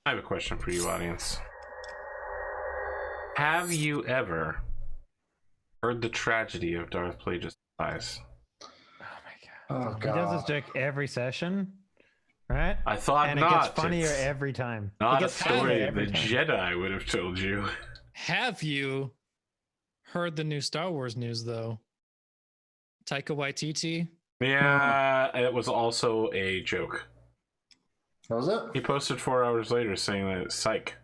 I have a question for you, audience. Have you ever heard the tragedy of Darth Plagueis' demise? Oh my god. Oh He does this joke every session, right? I thought And not. it gets funnier It's every time. not It a gets funnier story the every time. Jedi would have told you. Have you heard the new Star Wars news though? Taika Waititi. Yeah, it was also a joke. What was it? He posted 4 hours later saying that it's psych.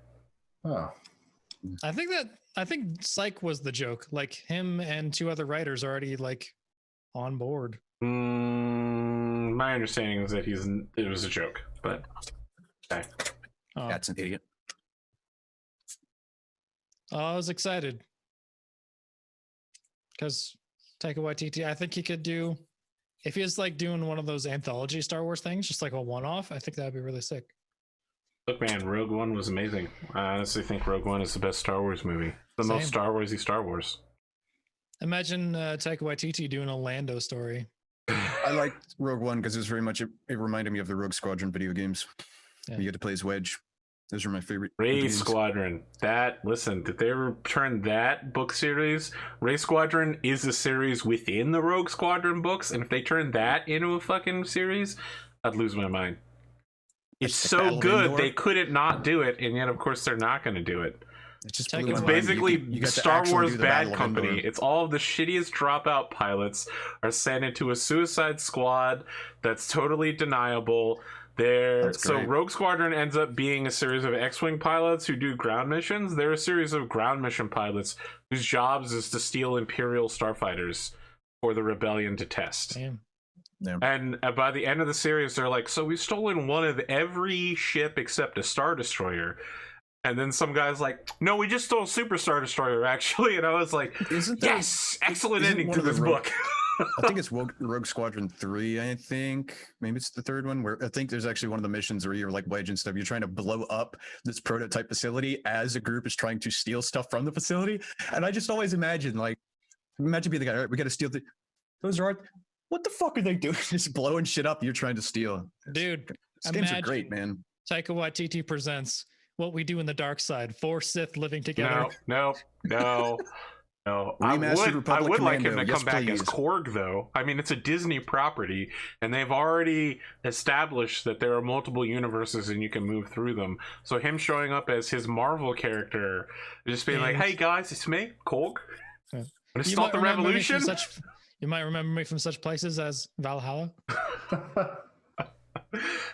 Oh. I think Psych was the joke. Like him and 2 other writers already like on board. My understanding is that it was a joke, but okay. Oh, That's an idiot. I was excited because Taika Waititi. I think he could do if he was like doing one of those anthology Star Wars things, just like a one-off. I think that would be really sick. Look, man, Rogue One was amazing. I honestly think Rogue One is the best Star Wars movie. The most Same. Star Warsy Star Wars. Imagine Taika Waititi doing a Lando story. I liked Rogue One because it was very much, it reminded me of the Rogue Squadron video games. Yeah. You get to play as Wedge. Those are my favorite. Ray games. Squadron. Listen, did they return that book series? Ray Squadron is a series within the Rogue Squadron books, and if they turn that into a fucking series, I'd lose my mind. It's the so Battle of good, Endor. they couldn't not do it, and yet, of course, they're not going to do it. It just It's blew my It's mind. basically You got to Star actually Wars do the Bad Battle of Company. Endor. It's all of the shittiest dropout pilots are sent into a suicide squad that's totally deniable. That's So great. Rogue Squadron ends up being a series of X-Wing pilots who do ground missions. They're a series of ground mission pilots whose jobs is to steal Imperial starfighters for the rebellion to test. Damn. Yeah. And by the end of the series, they're like, so we've stolen one of every ship except a Star Destroyer. And then some guy's like, no, we just stole Super Star Destroyer, actually. And I was like, Isn't there, yes, excellent isn't ending one to of the this Rogue- book. I think it's Rogue Squadron 3, I think. Maybe it's the third one, where I think there's actually one of the missions where you're like Wedge and stuff. You're trying to blow up this prototype facility as a group is trying to steal stuff from the facility. And I just always imagine being the guy, all right, we got to steal those are what the fuck are they doing? Just blowing shit up you're trying to steal. Dude, These games are imagine- great, man. Taika Waititi presents What We Do in the Dark Side. 4 Sith living together. No. Remastered I Republic would like him Commando, to yes, come back as please. Korg, though. I mean, it's a Disney property, and they've already established that there are multiple universes and you can move through them. So him showing up as his Marvel character, just being like, And- hey guys, it's me, Korg. Yeah. Gonna You stop might the remember me from revolution. you might remember me from such places as Valhalla.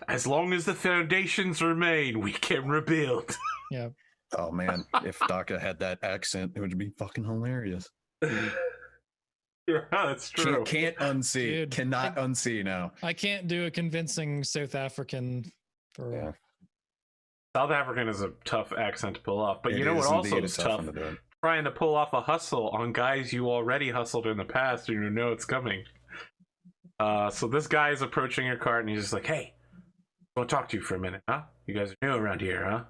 As long as the foundations remain, we can rebuild. Yeah. Oh man, if Daka had that accent, it would be fucking hilarious. Yeah, that's true. Can't unsee. Dude, Cannot unsee now. I can't do a convincing South African for Yeah. South African is a tough accent to pull off, but It you know what is also indeed a is tough tough? one to do. Trying to pull off a hustle on guys you already hustled in the past and you know it's coming. So this guy is approaching your cart and he's just like, hey, I want to talk to you for a minute, huh? You guys are new around here, huh?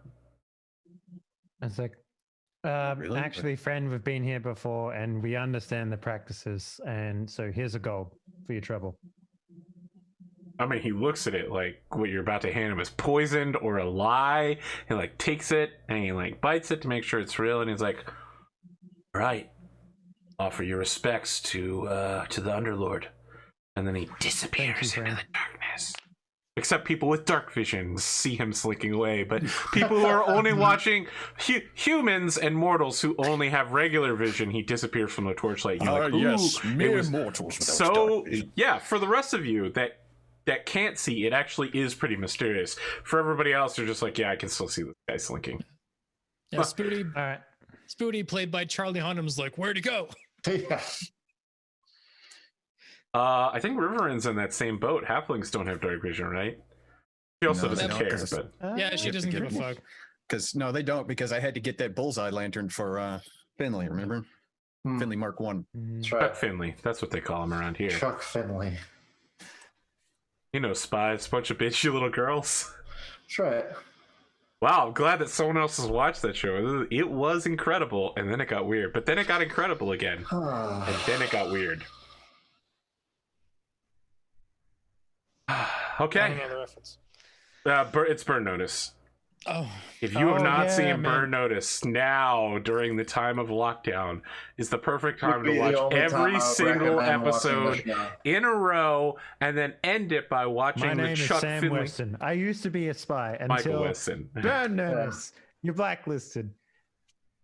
It's like, Really? actually, friend, we've been here before and we understand the practices. And so here's a goal for your trouble. I mean, he looks at it like what you're about to hand him is poisoned or a lie. He like takes it and he like bites it to make sure it's real. And he's like, all right, offer your respects to the Underlord. And then he disappears into friend. the darkness. Except people with dark vision see him slinking away, but people who are only watching humans and mortals who only have regular vision, he disappears from the torchlight. You're like, "Ooh, it was mortals. so yeah." For the rest of you that can't see, it actually is pretty mysterious. For everybody else, they're just like, "Yeah, I can still see this guy slinking." yeah, Spooty. All right. Spooty, played by Charlie Hunnam's like, where'd he go? Yeah. I think Riverrun's in that same boat. Halflings don't have dark vision, right? She also No, doesn't they care, don't, 'cause but Yeah, she have to doesn't give a give fuck. Because no, they don't. Because I had to get that bullseye lantern for Finley. Remember, Hmm. Finley Mark One. That's Chuck right. Finley, that's what they call him around here. Chuck Finley. You know, spies, bunch of bitchy little girls. That's right. Wow, I'm glad that someone else has watched that show. It was incredible, and then it got weird. But then it got incredible again, and then it got weird. I don't Okay, know the reference. it's Burn Notice. Oh, If you have Oh, not yeah, seen man. Burn Notice, now during the time of lockdown is the perfect Would time to be the watch only time I every would single recommend watching episode this show. in a row, and then end it by watching My the name is Chuck Sam Finley. Weston. I used to be a spy Michael until Weston. Burn Notice. You're blacklisted.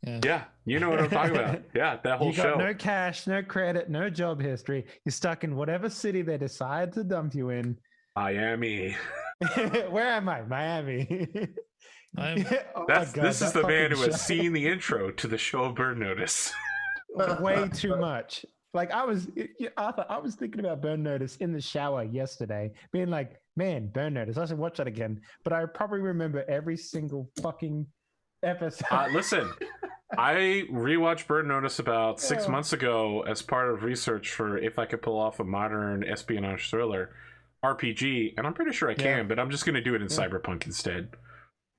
yeah. Yeah, you know what I'm talking about. Yeah, that whole You got show. no cash, no credit, no job history. You're stuck in whatever city they decide to dump you in. Miami. Where am I? Miami. I'm- Oh my This God, is that the man fucking who has show. seen the intro to the show of Burn Notice. way too much. Like Arthur, I was thinking about Burn Notice in the shower yesterday, being like, man, Burn Notice. I should watch that again. But I probably remember every single fucking episode. Listen, I rewatched Burn Notice about 6 Yeah. months ago as part of research for if I could pull off a modern espionage thriller RPG, and I'm pretty sure I can, Yeah. but I'm just going to do it in Yeah. Cyberpunk instead.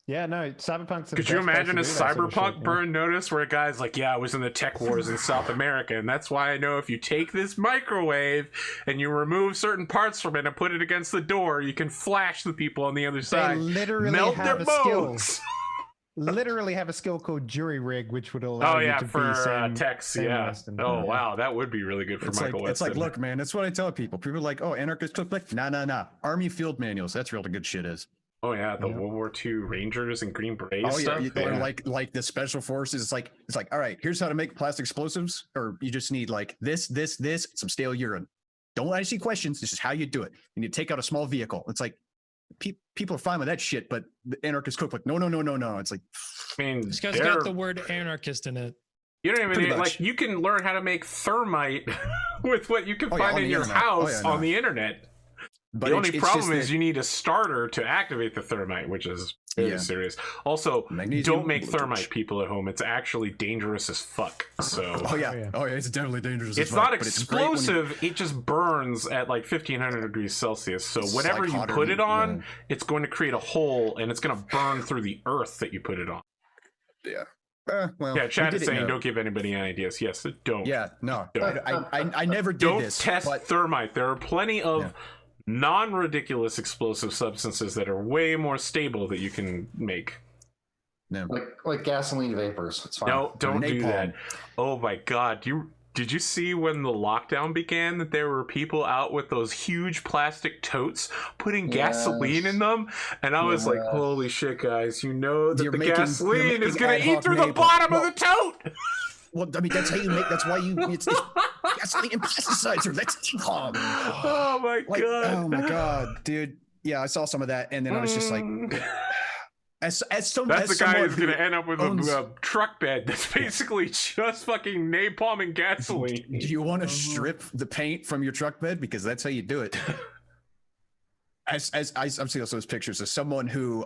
Yeah, no, Cyberpunk's. the Could you best place imagine to a do that sort of Cyberpunk shit, yeah. Burn Notice where a guy's like, yeah, I was in the tech wars in South America, and that's why I know if you take this microwave and you remove certain parts from it and put it against the door, you can flash the people on the other They side, literally melt have their a skill. bones. Literally have a skill called Jury Rig, which would allow Oh you yeah, to for be Sam, text, Sam yeah. Weston. Oh Yeah. wow, that would be really good for It's like, Michael it's Weston. like, look, man, that's what I tell people. People are like, oh, anarchist cookbook? Nah. Army field manuals. That's real good shit is. Oh yeah, the Yeah. World War II Rangers and Green Berets Oh yeah, stuff. or like the special forces. It's like, all right, here's how to make plastic explosives, or you just need like this, some stale urine. Don't ask any questions. This is how you do it. You need to take out a small vehicle. It's like people are fine with that shit, but the anarchist cookbook, no. It's like, I mean, This guy's they're- got the word anarchist in it. you don't even Pretty need, much. like you can learn how to make thermite with what you can Oh, yeah, find on in the your internet. Oh, house yeah, on no. the internet. but The only it's problem just is that you need a starter to activate the thermite, which is very Yeah. serious. Also, Magnesium don't make voltage. thermite, people at home. It's actually dangerous as fuck. So Oh yeah. Oh, yeah. Oh yeah, it's definitely dangerous. it's as fuck, not but it's great when you- explosive. It just burns at like 1500 degrees Celsius. So It's whatever like you hotter put than- it on, yeah. it's going to create a hole and it's going to burn through the earth that you put it on. well, Yeah, we chat did is it saying now. don't give anybody any ideas. Yes, don't. Yeah, no, Don't. I never did Don't this. test but thermite. There are plenty of Yeah. non-ridiculous explosive substances that are way more stable that you can make. no. Like gasoline vapors. It's fine. No, don't do napalm. that. Oh my god, did you see when the lockdown began that there were people out with those huge plastic totes putting gasoline Yes. in them? And I was like, Yes. holy shit, guys, you know that You're the making- you're gasoline is making gonna ad eat hoc through the napalm. bottom of Well- the tote! Well, I mean, that's how you make. That's why you. It's gasoline and pesticides. That's napalm. Oh my Like, god. oh my god, dude. Yeah, I saw some of that, and then I was just like, as That's someone the guy who's who gonna end up with owns- a truck bed that's basically just fucking napalm and gasoline. Do you want to strip the paint from your truck bed? Because that's how you do it. As I'm seeing also those pictures of someone who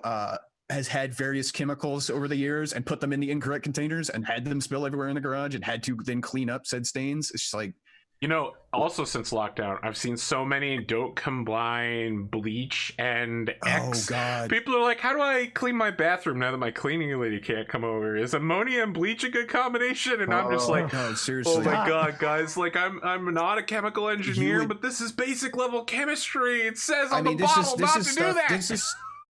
has had various chemicals over the years and put them in the incorrect containers and had them spill everywhere in the garage and had to then clean up said stains. It's just like, You know, also since lockdown, I've seen so many don't combine bleach and X. oh god, People are like, how do I clean my bathroom now that my cleaning lady can't come over? Is ammonia and bleach a good combination? And I'm just Oh. like, no, oh seriously. my god, guys, like I'm not a chemical engineer, would- but this is basic level chemistry. It says on I mean, the this bottle is not to do stuff. that.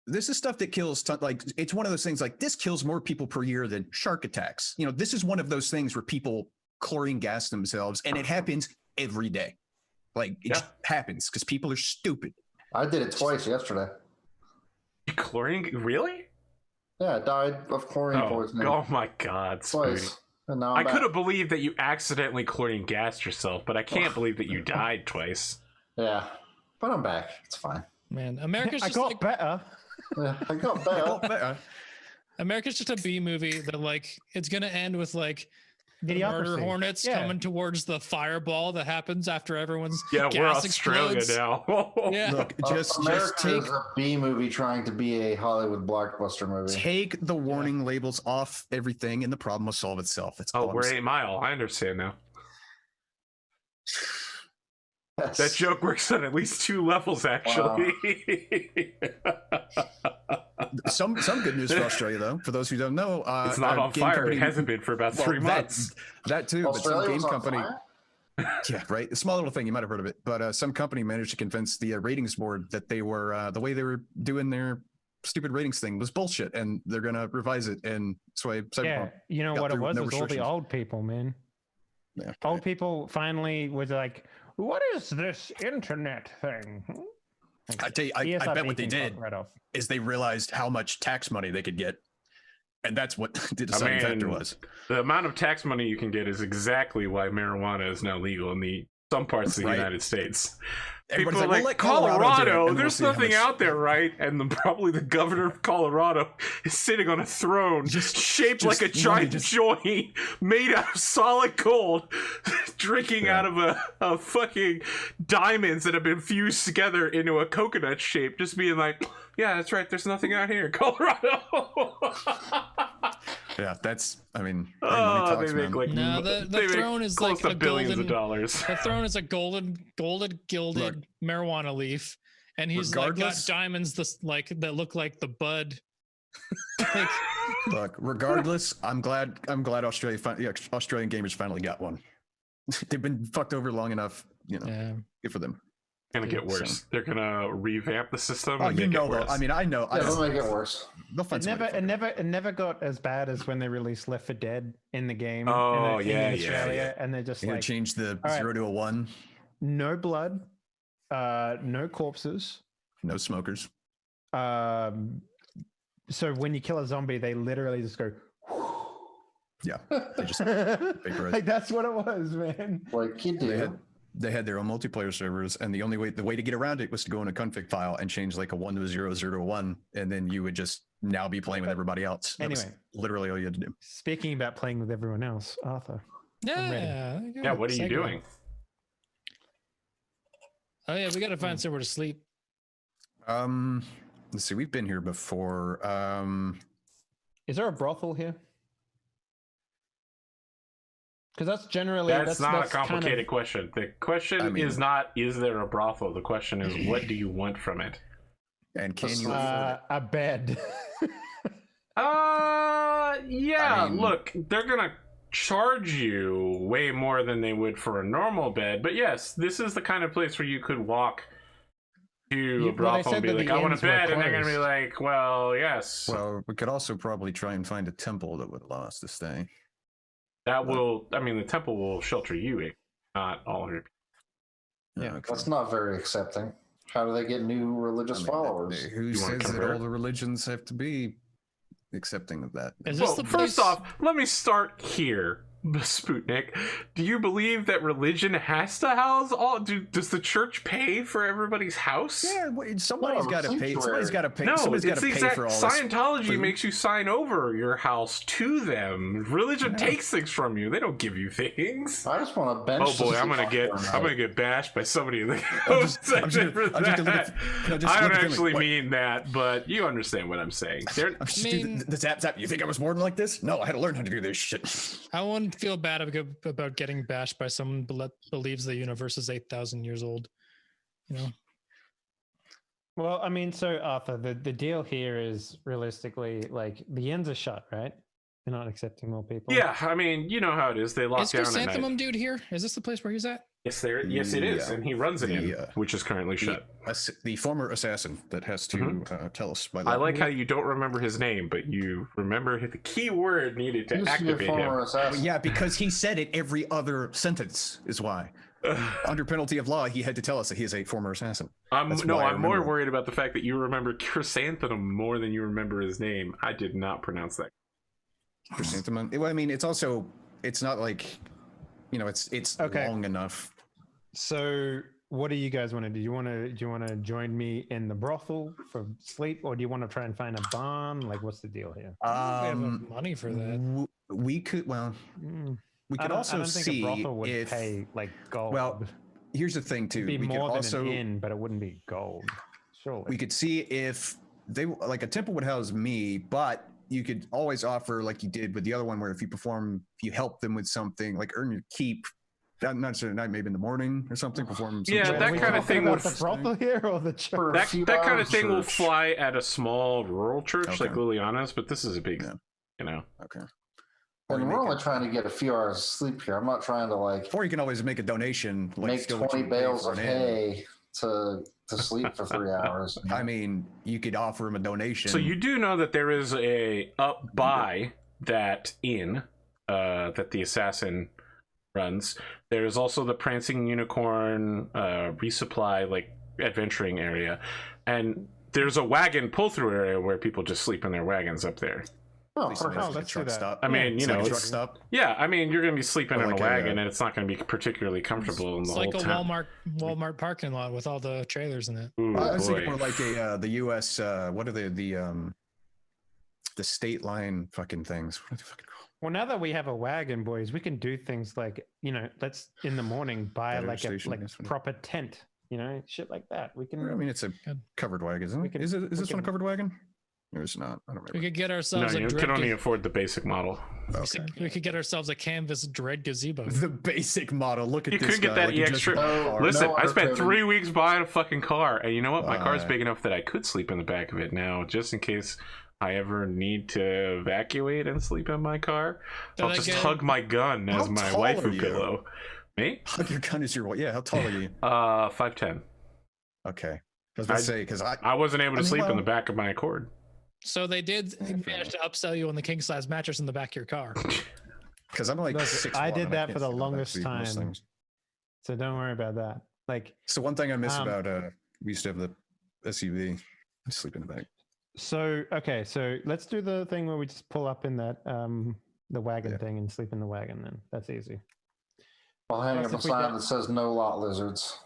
This is stuff that kills. Like, it's one of those things. Like, this kills more people per year than shark attacks. You know, this is one of those things where people chlorine gas themselves, and it happens every day. Like, it just happens because people are stupid. I did it twice yesterday. Chlorine? Really? Yeah, I died of chlorine poisoning Oh my god, Spoonie. twice. And now I I'm could back. have believed that you accidentally chlorine gassed yourself, but I can't believe that you died twice. Yeah, but I'm back. It's fine. Man, America's I just got like better. Yeah, I got I better. got better. America's just a B movie that like it's gonna end with like the murder Idiocracy. hornets Yeah. coming towards the fireball that happens after everyone's Yeah, we're gas Australia explodes. now. Yeah. Look, just America take is a B movie trying to be a Hollywood blockbuster movie. take the warning labels off everything, and the problem will solve itself. That's all Oh, I'm we're saying. 8 Mile. I understand now. Yes. That joke works on at least 2 levels, actually. Some good news for Australia, though. For those who don't know, It's not our on game fire. company- It hasn't been for about 3 Well, months. That too, but some Australia game was on company. fire? Yeah, right. A small little thing. You might have heard of it, but some company managed to convince the ratings board that they were the way they were doing their stupid ratings thing was bullshit, and they're gonna revise it. And that's why Yeah, Cyberpunk you know got what it through was? with no It was all the restrictions. old people, man. Yeah, Old people finally was like, "What is this internet thing?" I tell you, I ESRB bet what they can fuck did right off. is they realized how much tax money they could get, and that's what the deciding factor was. The amount of tax money you can get is exactly why marijuana is now legal in some parts of the Right. United States. Everybody's People are "We'll like, let Colorado do it, Colorado, and we'll there's see how nothing much-" out there, right? And probably the governor of Colorado is sitting on a throne shaped like a giant joint made out of solid gold, drinking out of a fucking diamonds that have been fused together into a coconut shape, just being like, yeah, that's right, there's nothing out here in Colorado. Yeah, that's. I mean, money Oh, talks, they make man. like No, they the make throne is close like to a billions golden. of dollars. The throne is a golden gilded Look. marijuana leaf, and he's like got Regardless- diamonds that look like the bud. Like, Look, regardless, I'm glad Australian gamers finally got one. They've been fucked over long enough, you know. yeah. Good for them. Gonna get worse. They're gonna revamp the system. Oh, and you make know it though. worse. I mean, I know. Yeah, they'll make it worse. They'll find somebody to fuck It never got as bad as when they released Left 4 Dead in the game. Oh, in yeah, Australia, and they're just it. You're gonna like change the all right. 0 to a 1. no blood, no corpses. No smokers. So when you kill a zombie, they literally just go. Yeah, they just vaporize. Like that's what it was, man. Like you do. They had their own multiplayer servers, and the way to get around it was to go in a config file and change like a 1 to a 0, 0 to 1, and then you would just now be playing with everybody else. That was Anyway. literally all you had to do. Speaking about playing with everyone else, Arthur. Yeah. yeah, what are you doing? Oh yeah, we gotta find somewhere to sleep. Let's see. We've been here before. Is there a brothel here? Because that's generally That's not a kind of- complicated question. The question is not, is there a brothel? The question is, what do you want from it? And can you afford it? a bed. Yeah, I mean- look, they're gonna charge you way more than they would for a normal bed, but yes, this is the kind of place where you could walk to a brothel and be like, I want a bed, and they're gonna be like, well, yes. Well, we could also probably try and find a temple that would allow us to stay. That will, I mean, the temple will shelter you, not all of your people. Yeah, okay. That's not very accepting. How do they get new religious followers? Who You wanna says that convert? all the religions have to be accepting of that? Is this Well, the first place? off, let me start here, Spootnik. Do you believe that religion has to house all? Does the church pay for everybody's house? Yeah, somebody's No, got to pay. sanctuary. Somebody's got to pay. No, somebody's got it's to the pay exact for all this. Scientology food. makes you sign over your house to them. Religion Yeah. takes things from you. They don't give you things. I just want to bench. Oh boy, the I'm gonna get supermarket. I'm gonna get bashed by somebody in the I'm just section gonna- for I'm just gonna look that. at- I'm just I don't looking at them actually like, what? mean that, but you understand what I'm saying. They're, I'm just mean- the zap. You think I was born like this? No, I had to learn how to do this shit. I wouldn't feel bad about getting bashed by someone who believes the universe is 8,000 years old. You know, Well, I mean, so Arthur, the deal here is realistically like the ends are shut, right? They're not accepting more people. yeah, I mean, you know how it is. They lock is down at night. Chrysanthemum dude here? Is this the place where he's at? Yes, yes, it is, Yeah. and he runs it in, The, which is currently shut. The former assassin that has to tell us. By I law. like how you don't remember his name, but you remember the key word needed to Used to be a activate former him. assassin. Yeah, because he said it every other sentence is why. Under penalty of law, he had to tell us that he is a former assassin. That's why I I'm more remember. worried about the fact that you remember Chrysanthemum more than you remember his name. I did not pronounce that. Chrysanthemum. Well, I mean, it's also, it's not like, you know, it's Okay. long enough. So, what do you guys want to do? Do you want to join me in the brothel for sleep, or do you want to try and find a barn? Like, what's the deal here? We have money for that. We could, well, Mm. we I could don't- also I don't think see a brothel would if, pay like gold. well, here's the thing too. it'd be We could more than also, an inn, but it wouldn't be gold. Surely. we could see if they, like a temple would house me, but you could always offer, like you did with the other one, where if you help them with something, like earn your keep, not necessarily at night, maybe in the morning or something, perform some Yeah, sort that Are we kind of talking thing about would the brothel here or the church? For a that few kind of hours thing will church. fly at a small rural church like Okay. Liliana's, but this is a big, Yeah. you know. Okay. Or And you we're make only it- trying to get a few hours of sleep here. I'm not trying to like Or you can always make a donation, like make still what 20 you would pay bales for of an inn. hay to to sleep for 3 hours. I mean, you could offer him a donation. So you do know that there is a up by that inn that the assassin runs. There's also the Prancing Unicorn resupply, like, adventuring area, and there's a wagon pull-through area where people just sleep in their wagons up there. Oh, Let's let's do truck that. stop. I mean, you know, like a truck it's, stop. yeah, I mean, you're gonna be sleeping Or in like a a, wagon, and it's not gonna be particularly comfortable in the It's whole like a town. Walmart parking lot with all the trailers in it. Ooh, I was thinking boy. more like a the U.S. What are the state line fucking things? What are they fucking called? Well, now that we have a wagon, boys, we can do things like, let's in the morning buy Better like a station, like that's what it- proper tent, shit like that. We can. I mean, it's a Good. covered wagon, isn't We it? can- Is we this one a can- covered wagon? Or is it not? I don't We remember. could get No, ourselves a you dread can only ga- afford the basic model. Okay. we could get ourselves a canvas dread gazebo. The basic model. Look at You this could get guy, that like he just extra- bought a Oh, car. Listen, No, I spent Arthur. 3 weeks buying a fucking car, and you know what? My car's Why? big enough that I could sleep in the back of it now, just in case I ever need to evacuate and sleep in my car. Did I'll I just get- hug my gun as How my tall are waifu you? pillow. Me? Hug your gun is your. Yeah, how tall are you? 5'10". Okay. I was about to say because I wasn't able to I mean, sleep in well- the back of my Accord. So they did manage to upsell you on the king size mattress in the back of your car. I'm like Look, 6'1", I did and that can't for the sleep in back longest seat most time. things. So don't worry about that. Like, So one thing I miss Um, about we used to have the SUV. I sleep in the back. so let's do the thing where we just pull up in that the wagon Yeah. thing and sleep in the wagon. Then that's easy. I'll hang Plus, up a if we sign got- that says no lot lizards.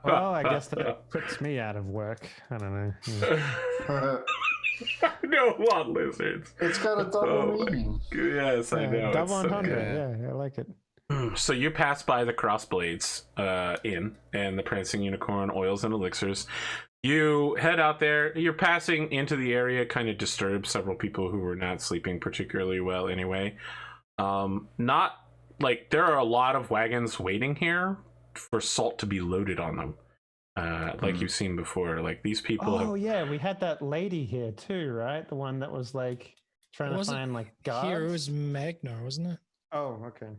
Well, I guess that puts me out of work. I don't know. Yeah. No lot lizards. It's got a double Oh my meaning. Yes, I know. Double it's so 100. good. Yeah, I like it. So you pass by the Crossblades Inn and the Prancing Unicorn Oils and Elixirs. You head out there. You're passing into the area, kind of disturbs several people who were not sleeping particularly well anyway. Not like there are a lot of wagons waiting here for salt to be loaded on them. Like you've seen before. Like these people Oh have, yeah, we had that lady here too, right? The one that was like trying to Wasn't find like guards. Here it was Magnar, wasn't it? Oh, okay.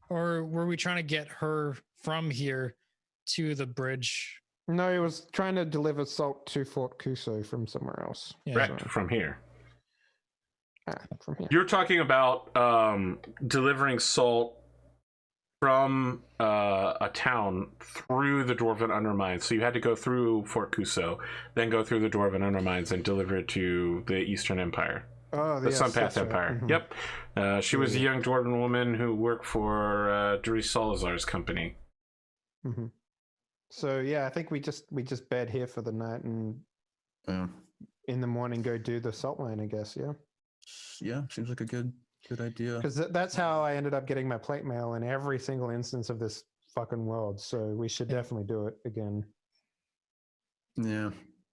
Or were we trying to get her from here to the bridge? No, he was trying to deliver salt to Fort Kuso from somewhere else. Yeah. correct from here. From here. You're talking about delivering salt from a town through the Dwarven Undermines. So you had to go through Fort Kuso, then go through the Dwarven Undermines and deliver it to the Eastern Empire, Oh, the yes, Sunpath that's right. Empire. Mhm. Yep. She was a young Dwarven woman who worked for Dries Salazar's company. Mhm. So yeah, I think we just bed here for the night and Yeah. in the morning go do the salt line. I guess Yeah, seems like a good idea. because that's how I ended up getting my plate mail in every single instance of this fucking world. So we should definitely do it again. Yeah.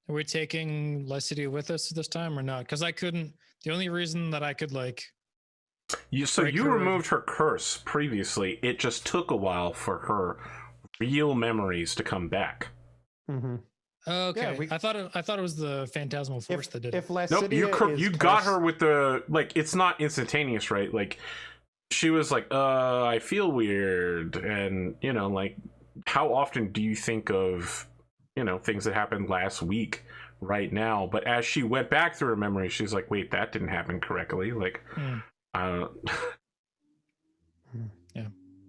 Are we taking Lysity with us this time or not? Because I couldn't. The only reason that I could So Break you her- removed her curse previously. It just took a while for her real memories to come back. Mm-hmm. okay. we- I thought it was the phantasmal force that did it. If Lacidia Nope, you is got cursed- her with the like. It's not instantaneous, right? Like she was like, I feel weird," and like, how often do you think of things that happened last week right now? But as she went back through her memory, she's like, "Wait, that didn't happen correctly." Like, Yeah.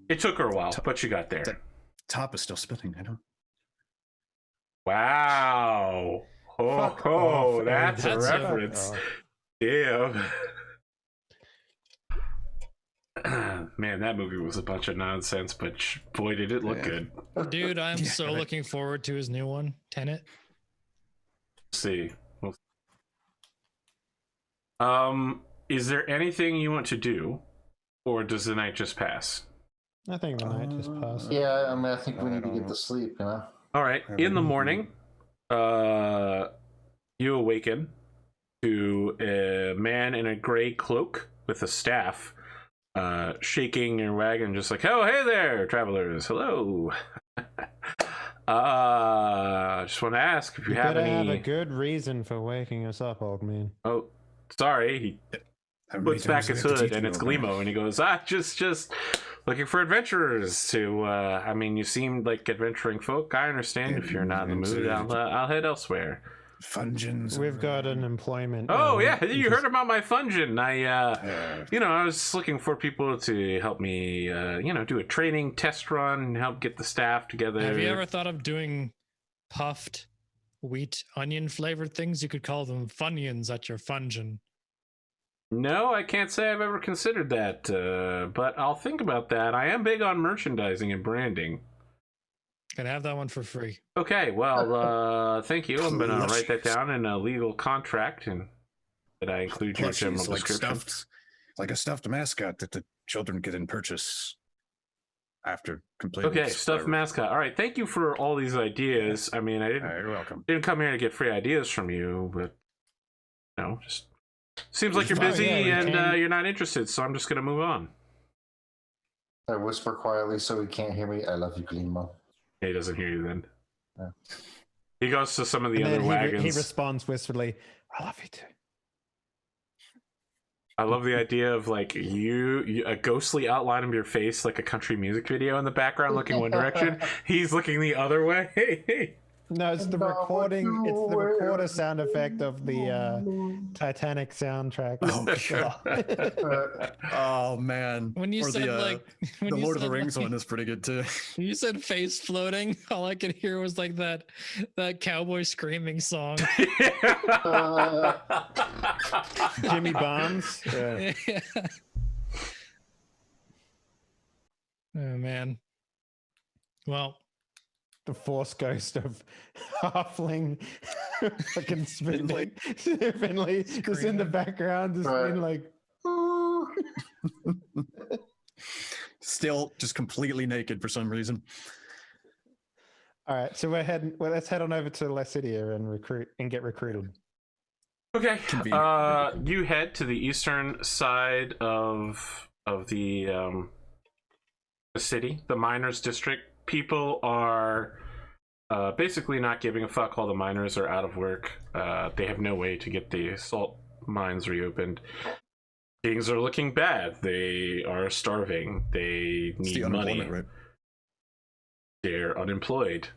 It took her a while, but she got there. That- Top is still spinning. I don't. Wow! Oh, Fuck off, that's a That's a- reference. Oh. Damn. Man, that movie was a bunch of nonsense, but boy, did it look Yeah. good. Dude, I'm Yeah, so right. looking forward to his new one, Tenet. See. Is there anything you want to do, or does the night just pass? I think the night just passed. Yeah, I mean, I think we I need to don't get know. to sleep, All right. In the morning, you awaken to a man in a gray cloak with a staff, shaking your wagon, just like, "Oh, hey there, travelers! Hello." Just want to ask if you have better any. have a good reason for waking us up, old man. Oh, sorry. puts back his hood, and it's Glimo, and he goes, just looking for adventurers to, I mean, you seem like adventuring folk. I understand if you're not in the mood. I'll head elsewhere. Fungins. We've got an employment. Oh, yeah, you heard about my fungin. I was looking for people to help me, do a training test run and help get the staff together. Have you ever thought of doing puffed wheat onion flavored things? You could call them Funyuns at your fungin. No, I can't say I've ever considered that, but I'll think about that. I am big on merchandising and branding. Can have that one for free. Okay, well, thank you. I'm going to write that down in a legal contract and that I include your general description. Like a stuffed mascot that the children can then purchase after completing. Okay, stuffed mascot. All right, thank you for all these ideas. I mean, You're welcome. didn't come here to get free ideas from you, but just seems like you're busy and you're not interested, so I'm just going to move on. I whisper quietly so he can't hear me. I love you, Glimo. He doesn't hear you then. Yeah. He goes to some of the And other then wagons. he responds wistfully, "I love you too." I love the idea of like you a ghostly outline of your face, like a country music video in the background, looking one direction. He's looking the other way. No, it's the recording. It's the recorder sound effect of the Titanic soundtrack. Oh god. Oh man. When you said the Lord of the Rings one is pretty good too. You said face floating. All I could hear was like that cowboy screaming song. Jimmy Barnes. Yeah. Yeah. Oh man. Well, The Force Ghost of Halfling fucking Finley just in the background, just being like, Still just completely naked for some reason. all right, so let's head on over to Lacidia and get recruited. Okay. Convenient. You head to the eastern side of the city, the miners' district. People are basically not giving a fuck. All the miners are out of work. They have no way to get the salt mines reopened. Things are looking bad. They are starving. They It's need the money. unemployment rate. They're unemployed.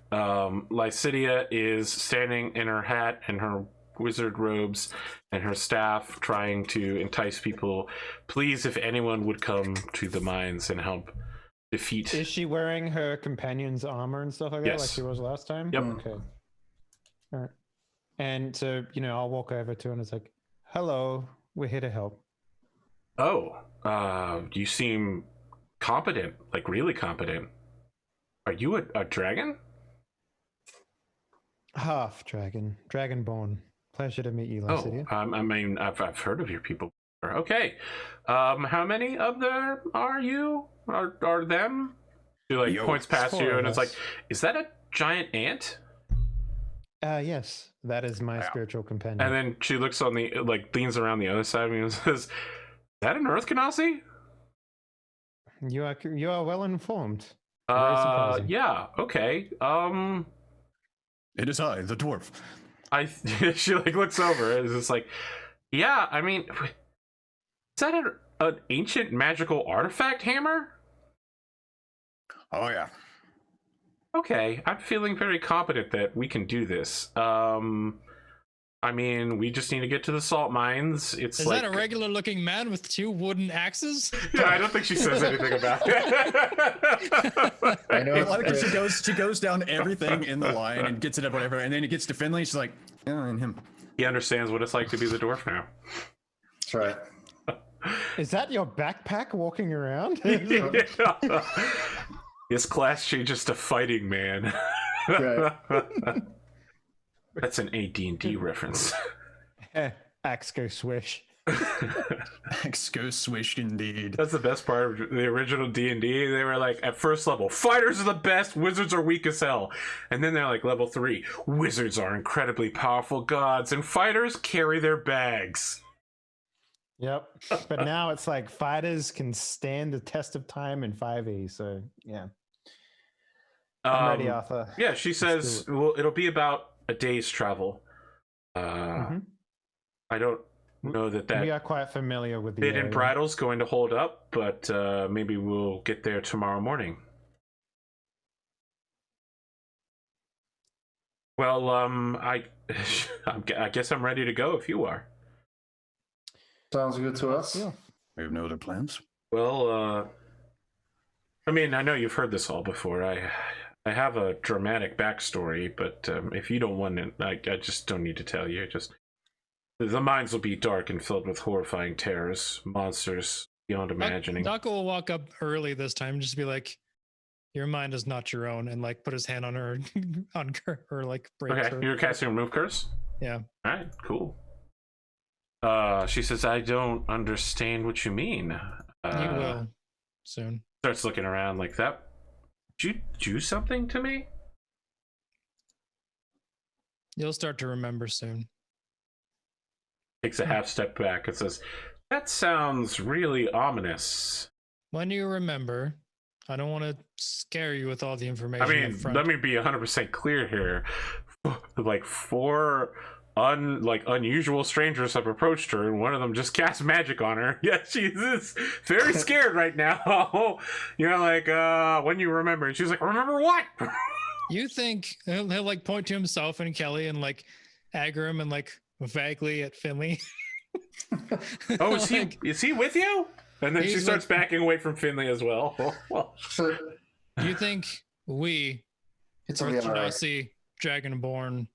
Lycidia is standing in her hat and her wizard robes and her staff, trying to entice people. Please, if anyone would come to the mines and help defeat. Is she wearing her companion's armor and stuff like that, Yes. like she was last time? Yep. Okay. All right. And so, I'll walk over to her and it's like, "Hello, we're here to help." Oh, you seem competent, like really competent. Are you a dragon? Half dragon, dragonborn. Pleasure to meet you, Oh, Lycidia. I mean, I've heard of your people. Okay, how many of them are you? Are them? She like Yo, points past four you, of and it's us. like, is that a giant ant? Yes, that is my spiritual companion. And then she looks on the leans around the other side of me and says, "Is that an Earth Genasi?" You are well informed. Very surprising. Yeah. Okay. It is I, the dwarf. She looks over and is just like, yeah. I mean, is that an ancient magical artifact hammer? Oh yeah. Okay, I'm feeling very confident that we can do this. I mean, we just need to get to the salt mines. It's is like that a regular looking man with 2 wooden axes? Yeah, I don't think she says anything about it. I know. I like that she goes down everything in the line and gets it up whatever, and then it gets to Finley. She's like, "Oh, and him." He understands what it's like to be the dwarf now. That's right. Is that your backpack walking around? His class changes to fighting man. Right. That's an AD&D reference. Axe go swish. Go swish indeed. That's the best part of the original D&D. They were like, at first level, fighters are the best, wizards are weak as hell. And then they're like, level 3, wizards are incredibly powerful gods, and fighters carry their bags. Yep. But now it's like fighters can stand the test of time in 5e. So yeah. I'm ready, Arthur. Yeah, she says, do well, it'll be about a day's travel. Mhm. I don't know that We are quite familiar with the bit and area. bridle's going to hold up, but maybe we'll get there tomorrow morning. Well, I guess I'm ready to go if you are. Sounds good to us. Yeah. We have no other plans. Well, I mean, I know you've heard this all before. I have a dramatic backstory, but if you don't want it, I just don't need to tell you. Just the mines will be dark and filled with horrifying terrors, monsters beyond imagining. Dako will walk up early this time, and just be like, "Your mind is not your own," and like put his hand on her, on her, like break Okay, her. you're casting Remove Curse? Yeah. All right, cool. She says, I don't understand what you mean. You will soon. Starts looking around like that. Did you do something to me? You'll start to remember soon. Takes a half step back and says, that sounds really ominous. When you remember, I don't want to scare you with all the information. I mean, up front. let me be 100% clear here. Like, four unusual strangers have approached her, and one of them just cast magic on her. Yeah, she's very scared right now. When you remember, and she's like, remember what? You think he'll like point to himself and Kelly and like aggro him and like vaguely at Finley. Oh, is Like, he with you? And then she he's starts with- backing away from Finley as well. You think we, It's gonna be all right. Orthodoxy, dragonborn,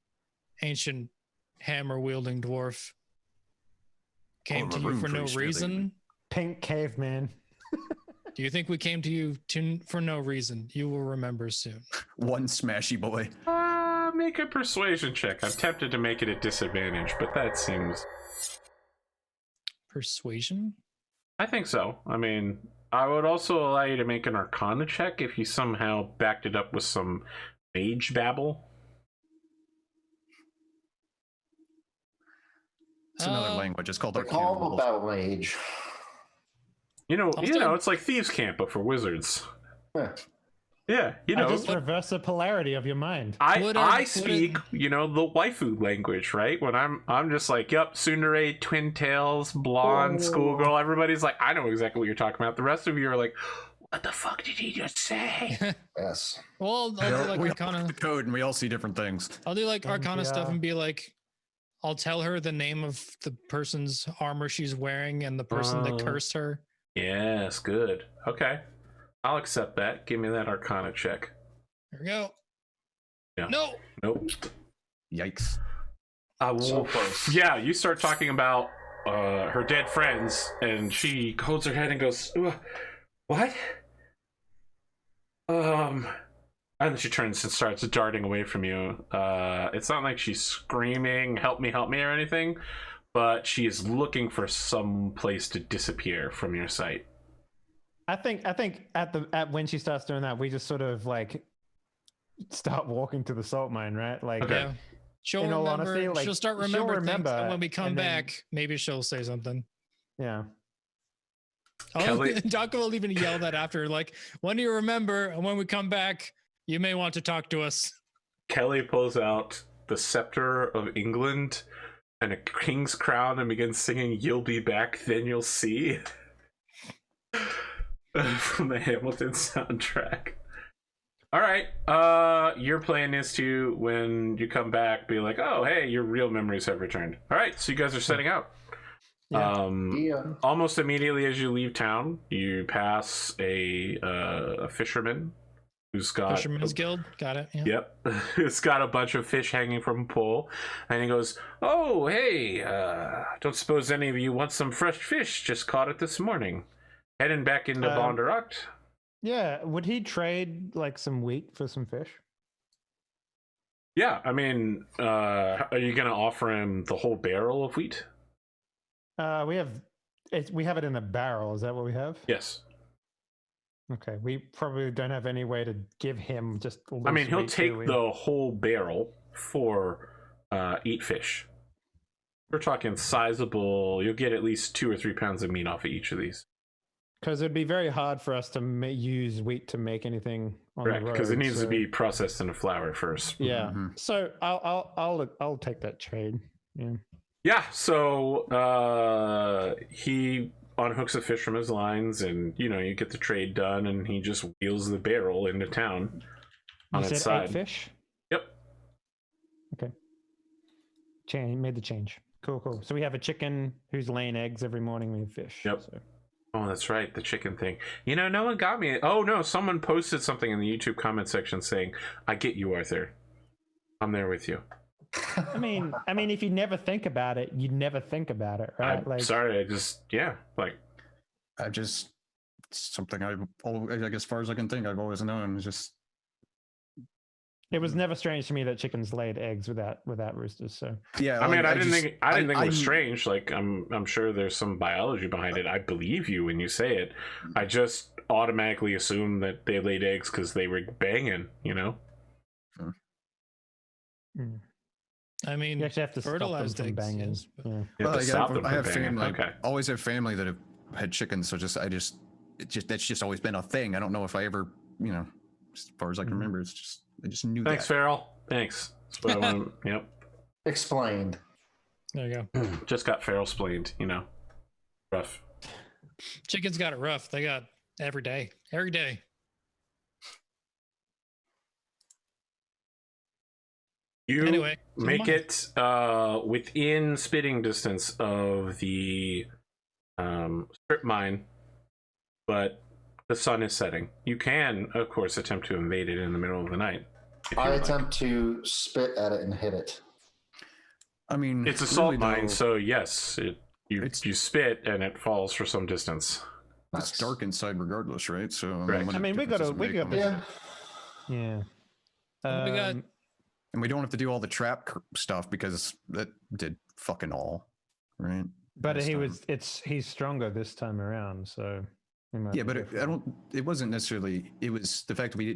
ancient hammer-wielding dwarf, came to you room for no priest, really. reason? Pink caveman. Do you think we came to you for no reason? You will remember soon. One smashy boy. Make a persuasion check. I'm tempted to make it a disadvantage, but that seems... Persuasion? I think so. I mean, I would also allow you to make an Arcana check if you somehow backed it up with some mage babble. It's another language. It's called They Arcana. call him a battle mage. It's like Thieves' Camp, but for wizards. Yeah. Yeah, I just reverse the polarity of your mind. I speak, the waifu language, right? When I'm just like, yep, tsundere, twin tails, blonde, schoolgirl. Everybody's like, I know exactly what you're talking about. The rest of you are like, what the fuck did he just say? Yes. Well, I'll do like we all Arcana. look at the code and we all see different things. I'll do like Arcana stuff Yeah. and be like, I'll tell her the name of the person's armor she's wearing and the person that cursed her. Yes, good. Okay. I'll accept that. Give me that Arcana check. There we go. Yeah. No. Nope. Yikes. So close. Yeah, you start talking about her dead friends, and she holds her head and goes, what? And then she turns and starts darting away from you. It's not like she's screaming, help me, or anything, but she is looking for some place to disappear from your sight. I think at when she starts doing that, we just sort of like start walking to the salt mine, right? Like, Okay. Yeah. She'll In all remember. honesty, like, she'll start she'll remembering remember, things, and when we come and then- back, maybe she'll say something. yeah. Kelly- Dako will even yell that after, like, when you remember, and when we come back, you may want to talk to us. Kelly pulls out the scepter of England and a king's crown and begins singing "You'll Be Back, Then You'll See" from the Hamilton soundtrack. All right, your plan is to, when you come back, be like, "Oh, hey, your real memories have returned." All right, so you guys are setting out. Yeah. Yeah. Almost immediately as you leave town, you pass a fisherman who's got Fisherman's Guild, got it. Yeah. Yep. It's got a bunch of fish hanging from a pole. And he goes, "Oh, hey, don't suppose any of you want some fresh fish? Just caught it this morning. Heading back into Bondurant." Yeah. Would he trade like some wheat for some fish? Yeah, I mean, are you going to offer him the whole barrel of wheat? We have it in a barrel. Is that what we have? Yes. Okay. We probably don't have any way to give him just. I mean, loose he'll wheat, do take we? the whole barrel for 8 fish. We're talking sizable. You'll get at least 2 or 3 pounds of meat off of each of these. Because it'd be very hard for us to use wheat to make anything on Correct, the road. because it needs to so- be processed in a flour first. Yeah. Mhm. So I'll take that trade. Yeah. Yeah, so he unhooks a fish from his lines, and you get the trade done, and he just wheels the barrel into town on You its said 8 side. fish? Yep. Okay. Made the change. Cool. So we have a chicken who's laying eggs every morning. We have fish. Yep. So. Oh, that's right, the chicken thing. No one got me. Oh no, someone posted something in the YouTube comment section saying, "I get you, Arthur. I'm there with you." I mean, if you never think about it, you never think about it, right? I'm sorry, I just something I've always, like, as far as I can think, I've always known. It's just it was never strange to me that chickens laid eggs without roosters. So yeah. I mean, I didn't think it was I'm- strange. Like, I'm sure there's some biology behind it. I believe you when you say it. I just automatically assume that they laid eggs because they were banging. I mean, you actually have to fertilized stop them from eggs, banging. yes, but- Yeah. You have Well, to like, stop them I from have banging. family. Okay. I always have family that have had chickens, so that's just always been a thing. I don't know if I ever, as far as I can Mhm. remember, I just knew Thanks, that. Farrell. Thanks. That's what I wanted. Yep. Explained. There you go. Just got Farrell splained. Rough. Chickens got it rough. They got every day. Every day. You Anyway, so make mine. it within spitting distance of the strip mine, but the sun is setting. You can, of course, attempt to invade it in the middle of the night. if you I would like. attempt to spit at it and hit it. I mean, It's a salt really, mine, though, so yes, you spit and it falls for some distance. Nice. it's dark inside regardless, right? So Correct. what I mean, we difference gotta- does it we make gotta- on- Yeah. Yeah. What we got? and we don't have to do all the trap stuff because that did fucking all, right? But Last time. he's stronger this time around, so we might Yeah, be but different. it wasn't necessarily. It was the fact that we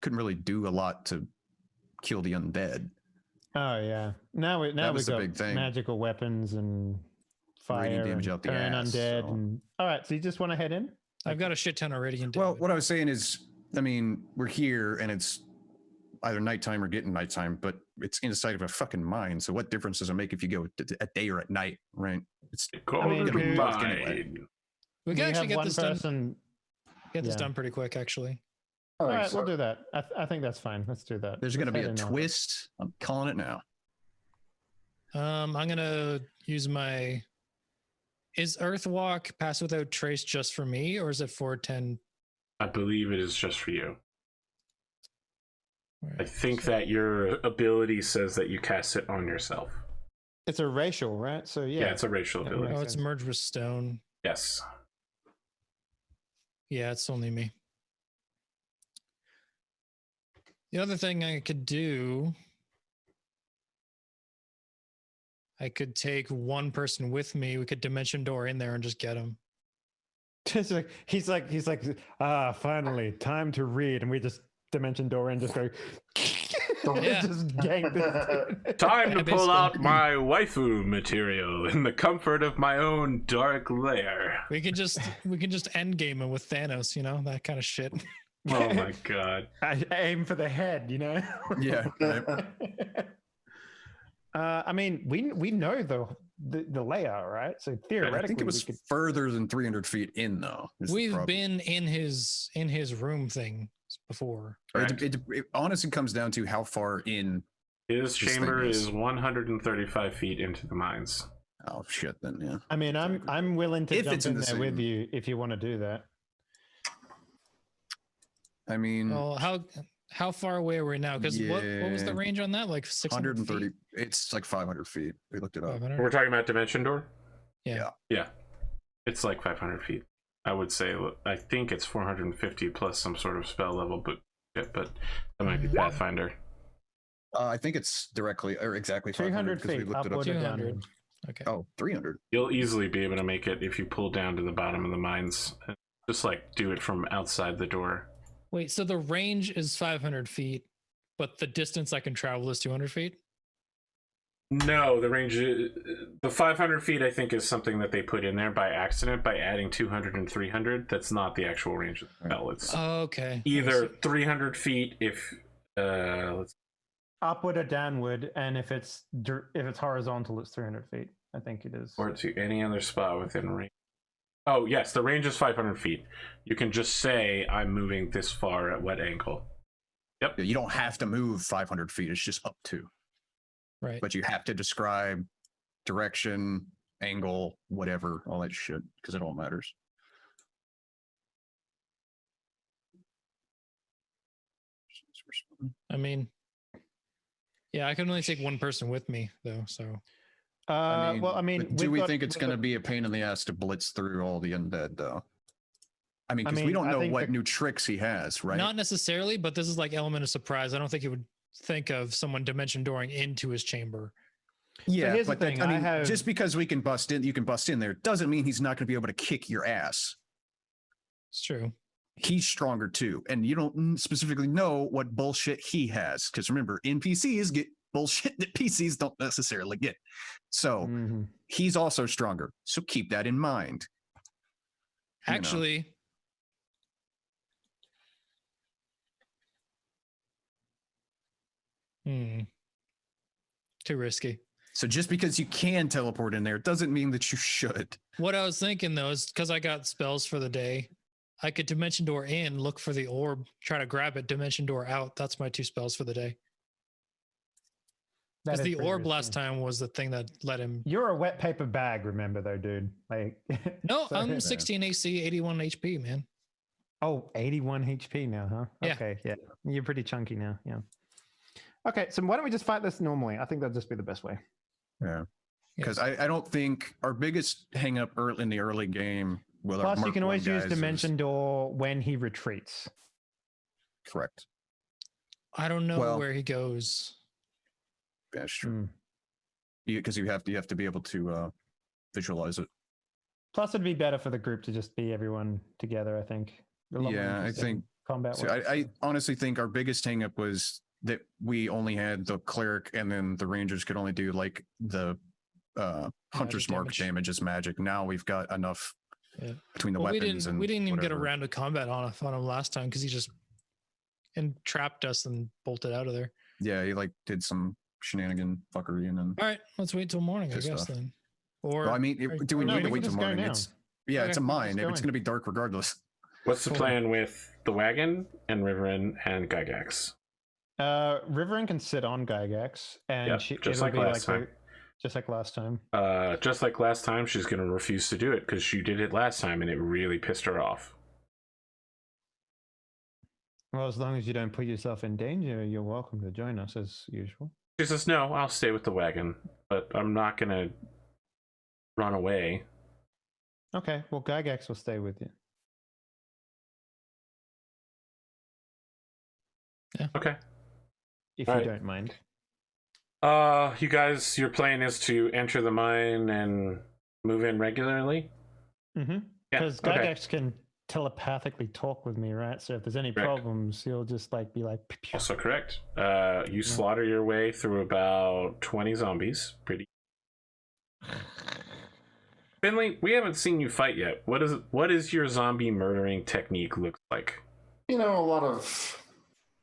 couldn't really do a lot to kill the undead. Oh yeah. Now we've was the got big thing. magical weapons and fire Radiant damage and out the turn ass, undead so- and all right. So you just want to head in? I've got a shit ton of radiant Well, damage. what I was saying is, I mean, we're here and it's either nighttime or getting nighttime, but it's inside of a fucking mine. So what difference does it make if you go at day or at night, right? It's Go mean, to we- the dark mine. anyway. We We can actually have get one this done. person. Get this yeah. done pretty quick, actually. All right, we'll do that. I think that's fine. Let's do that. there's Let's going to be head a in now. twist. I'm calling it now. I'm gonna use my. Is Earthwalk pass without trace just for me, or is it 410? I believe it is just for you. I Right. think that your ability says that you cast it on yourself. It's a racial, right? So yeah. Yeah, it's a racial Yeah, ability. Oh, makes it's sense. merged with stone. Yes. Yeah, it's only me. The other thing I could do, I could take one person with me. We could dimension door in there and just get him. Just like he's like finally time to read, and we just dimension door in, just go. Yeah. just gank this dude. Time to Yeah, pull out basically. my waifu material in the comfort of my own dark lair. We can just end game him with Thanos, that kind of shit. Oh my god. I aim for the head, Yeah. Right. I mean, we know the layout, right? So theoretically, I think it was we could. further than 300 feet in, though. is the We've problem. been in his room thing before. Correct. It honestly comes down to how far in. His This thing chamber is- is 135 feet into the mines. Oh shit! Then yeah. I mean, I'm willing to If jump it's in in the there with same- you if you want to do that. I mean, Well, how far away are we now? Because what was the Yeah. range on that? Like 600 130. feet? It's like 500 feet. We looked it up. 500? We're talking about Dimension Door? Yeah. Yeah. It's like 500 feet. I would say, I think it's 450 plus some sort of spell level, but that might be Pathfinder. I think it's directly or exactly 200 500 because we feet looked it up. upward or 200. downward. Okay. Oh, 300. You'll easily be able to make it if you pull down to the bottom of the mines. Just like do it from outside the door. Wait, so the range is 500 feet, but the distance I can travel is 200 feet? No, the range, the 500 feet, I think, is something that they put in there by accident by adding 200 and 300. That's not the actual range of the spell. It's Okay. I either see. 300 feet if, upward or downward, and if it's horizontal, it's 300 feet. I think it is. Or to any other spot within range. Oh, yes, the range is 500 feet. You can just say, I'm moving this far at what angle. Yep. You don't have to move 500 feet. It's just up to. Right. But you have to describe direction, angle, whatever, all that shit, because it all matters. I mean, yeah, I can only take one person with me though, so. But do we think it's going to be a pain in the ass to blitz through all the undead, though? I mean, because we don't know what new tricks he has, right? Not necessarily, but this is like element of surprise. I don't think he would think of someone dimension dooring into his chamber. Yeah, here's but the thing, I mean, I have- just because you can bust in there doesn't mean he's not going to be able to kick your ass. It's true. He's stronger too, and you don't specifically know what bullshit he has. Because remember, NPCs get bullshit that PCs don't necessarily get. So he's also stronger. So keep that in mind. Actually, too risky. So just because you can teleport in there doesn't mean that you should. What I was thinking though is because I got spells for the day, I could dimension door in, look for the orb, try to grab it, dimension door out. That's my 2 spells for the day. Because the orb last time was the thing that let him. You're a wet paper bag, remember though, dude. Like No, I'm 16 AC, 81 HP, man. Oh, 81 HP now, huh? Yeah. Okay, yeah. You're pretty chunky now, yeah. Okay, so why don't we just fight this normally? I think that'd just be the best way. Yeah. Because I don't think our biggest hang up in the early game with Plus, our you can always use guys Dimension Door when he retreats. Correct. I don't know where he goes. That's true. Because you have to be able to visualize it. Plus, it'd be better for the group to just be everyone together, I think. Yeah, I think combat. So I honestly think our biggest hang up was that we only had the cleric, and then the rangers could only do like the hunter's mark damage as magic. Now we've got enough between the weapons and we didn't even get whatever. around to combat on him last time because he just entrapped us and bolted out of there. Yeah, he like did some shenanigan fuckery and then. All right, let's wait till morning, I guess then. Or well, I mean, do we need to wait till morning? Now. It's it's a mine. It's going to be dark regardless. What's the plan with the wagon and Riverin and Gygax? Riverin can sit on Gygax, and just like last time. Just like last time. Just like last time, she's going to refuse to do it because she did it last time and it really pissed her off. Well, as long as you don't put yourself in danger, you're welcome to join us as usual. She says, no, I'll stay with the wagon, but I'm not going to run away. Okay, well, Gygax will stay with you. Yeah. Okay. If you don't mind. You guys, your plan is to enter the mine and move in regularly? Mm-hmm. Because Gygax can telepathically talk with me, right? So if there's any problems, he'll just like be like... Pew, pew. Also correct. You slaughter your way through about 20 zombies. Pretty. Finley, we haven't seen you fight yet. What is your zombie murdering technique look like? You know, a lot of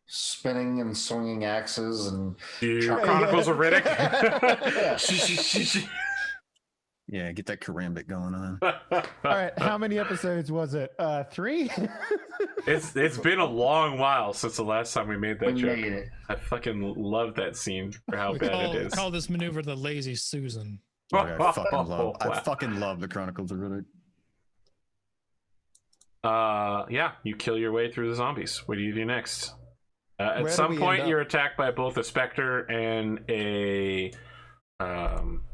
spinning and swinging axes and Chronicles of Riddick. Yeah, get that karambit going on. All right, how many episodes was it? 3? It's been a long while since the last time we made that joke. made it. I fucking love that scene for how bad it is. Call this maneuver the Lazy Susan. I fucking love the Chronicles of Riddick. Yeah, you kill your way through the zombies. What do you do next? At some point, you're attacked by both a specter and a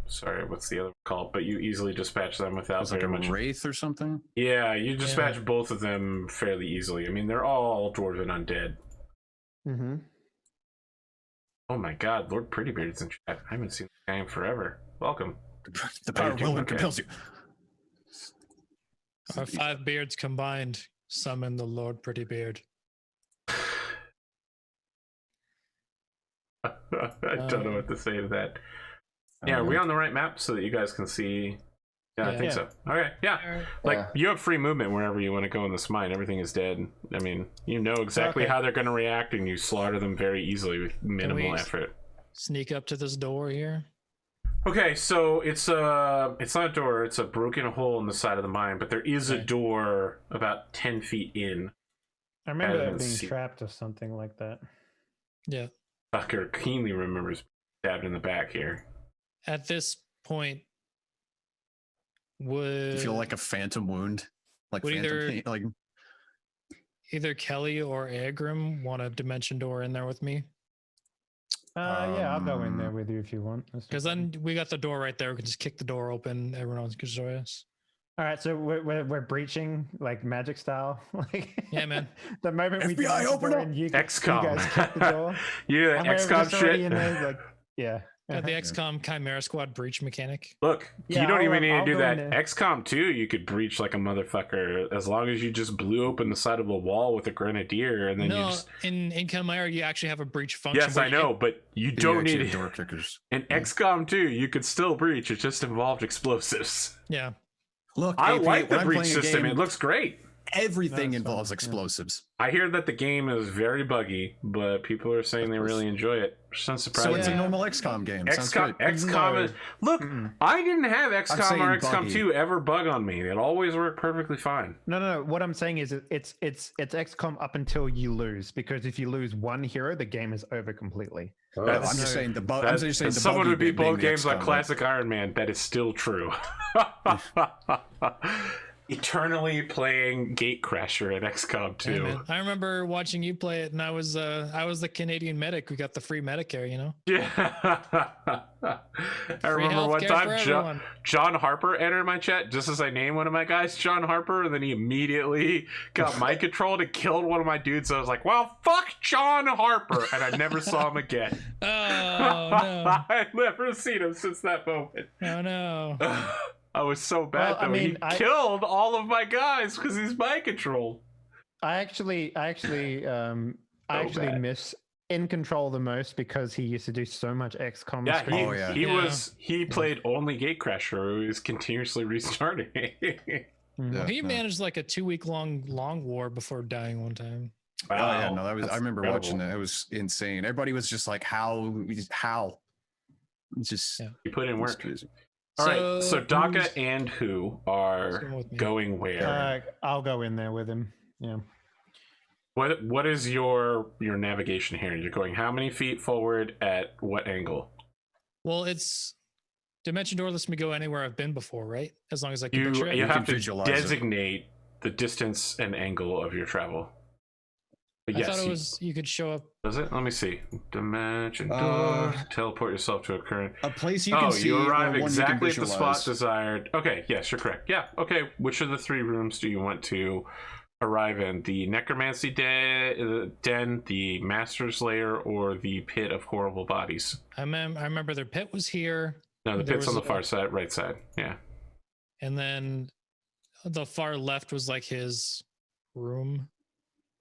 sorry, what's the other one called? But you easily dispatch them without like very a much wraith or something. Yeah, you dispatch both of them fairly easily. I mean, they're all dwarven undead. Mm-hmm. Oh my god, Lord Prettybeard's in chat. I haven't seen the guy in forever. Welcome. The power of will compels you. Our 5 beards combined summon the Lord Prettybeard. I don't know what to say to that. Yeah, are we on the right map so that you guys can see Yeah, I Yeah. think so. Okay, yeah. Alright. Like Yeah. you have free movement wherever you want to go in this mine. Everything is dead. I mean, you know exactly Okay. how they're going to react, and you slaughter them very easily with minimal we- effort. Sneak up to this door here. Okay, so it's not a door. It's a broken hole in the side of the mine, but there is a Okay. door about 10 feet in. I remember I that didn't being see- trapped or something like that. Yeah. Tucker keenly remembers stabbed in the back here. At this point, would You feel like a phantom wound, like Would phantom either- pain, like either Kelly or Agrim want a dimension door in there with me? Yeah, I'll go in there with you if you want. That's no Because problem. then we got the door right there. We can just kick the door open. Everyone else can join us. All right, so we're breaching like magic style. Like Yeah, man. The moment we FBI, get the open door up! and you XCOM. guys kick the door. Yeah, and we're XCOM just already shit. in there, like, yeah. Got the Uh-huh. XCOM Chimera Squad breach mechanic. Look, Yeah, you don't I'll, even need to I'll do go that. in there. XCOM 2, you could breach like a motherfucker as long as you just blew open the side of a wall with a grenadier and then you No, just. in Chimera, you actually have a breach function. Yes, where I you know, but you don't actually need have it. door kickers. In XCOM 2, you could still breach. It just involved explosives. Yeah. Look, I AP, like when the I'm breach playing a system. game, It looks great. everything That's fun, involves yeah. explosives. I hear that the game is very buggy, but people are saying they really enjoy it. Which sounds So surprising. it's a Yeah. normal XCOM game. Sounds XCOM, great. XCOM is. Look, Mm-mm. I didn't have XCOM or saying XCOM buggy. 2 ever bug on me. It always worked perfectly fine. No. What I'm saying is it's XCOM up until you lose, because if you lose one hero, the game is over completely. Oh, No, I'm That's- just saying the bug. That- I'm just saying if the someone buggy would beat bit being both the games like XCOM, classic Iron Man. That is still true. Eternally playing Gatecrasher in XCOM Yeah, 2. man. I remember watching you play it, and I was the Canadian medic. We got the free Medicare, you know. Yeah. I Free remember one healthcare time for John, everyone. John Harper entered my chat just as I named one of my guys John Harper, and then he immediately got mind controlled and killed one of my dudes. So I was like, well, fuck John Harper. And I never saw him again. Oh no! I've never seen him since that moment. Oh no! I was so bad Well, I though. mean, he killed all of my guys because he's mind controlled. I actually bad. miss In Control the most because he used to do so much XCOM. Yeah, streams. Oh, yeah. he played only Gatecrasher. He was continuously restarting. Mhm. Yeah, He no. managed like a 2-week long war before dying one time. Oh yeah, no, that was. That's I remember incredible. watching that. It was insane. Everybody was just like, "How? It's just Yeah. He put in it's work. crazy. All right, so Daka who's- and who who's are going with me? going where? I'll go in there with him. Yeah. What is your navigation here? You're going how many feet forward at what angle? Well, it's Dimension Door lets me go anywhere I've been before, right? As long as I can You picture it. you can have to visualize it. designate the distance and angle of your travel. But I yes, thought it was you could show up. does it? Let me see. Dimension door. Uh, Teleport yourself to a current. A place you can see. You or arrive one you can exactly at the spot visualize. desired. Okay, yes, you're correct. Yeah, okay. Which of the 3 rooms do you want to arrive in? The Necromancy Den, the Master's Lair, or the Pit of Horrible Bodies? I remember their pit was here, No, the There pit's on was the far side, right side. Yeah. and then the far left was like his room.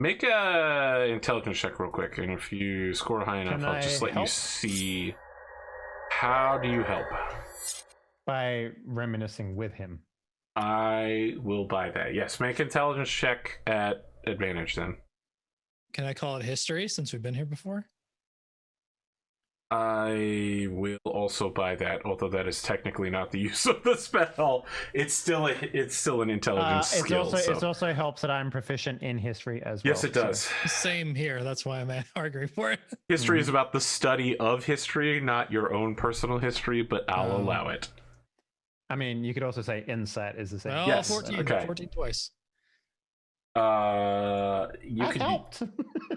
Make a intelligence check real quick, and if you score high enough, Can I'll just I let you help? see. How do you help? By reminiscing with him. I will buy that. Yes, make intelligence check at advantage then. Can I call it history since we've been here before? I will also buy that, although that is technically not the use of the spell. It's still an intelligence It skill. so- also helps that I'm proficient in history as well. Yes, it so- does. Same here. That's why I'm arguing for it. History is about the study of history, not your own personal history, but I'll Oh. allow it. I mean, you could also say insight is the same. Well, Yes, 14. okay. 14 twice. You That could helped.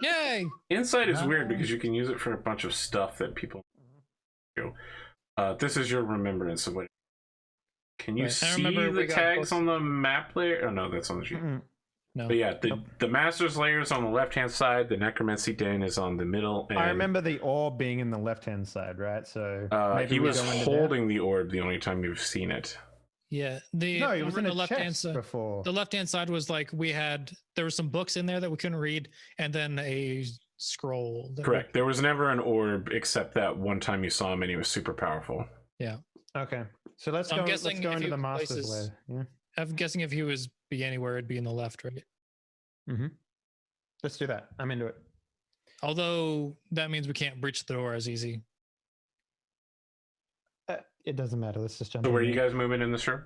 Yay! insight is weird No. because you can use it for a bunch of stuff that people do. This is your remembrance of what. Can you Right. I see remember the we got tags books. on the map layer? Oh no, that's on the sheet. Mm-mm. No. But yeah, the Master's Lair is on the left-hand side. The Necromancy Den is on the middle. And, I remember the orb being in the left-hand side, right? So maybe he we was go into there? holding the orb the only time you've seen it. Yeah. The No, he was in the a left-hand chest side. before. The left-hand side was like there were some books in there that we couldn't read, and then a scroll. that we- Correct. There was never an orb except that one time you saw him and he was super powerful. Okay, So let's I'm go. guessing Let's go if into you the master's places- lair. I'm guessing if he was be anywhere, it'd be in the left, right? Yeah. Mm-hmm. Let's do that. I'm into it. Although that means we can't breach the door as easy. It doesn't matter. Let's just jump. So in where are you there. guys moving in this room?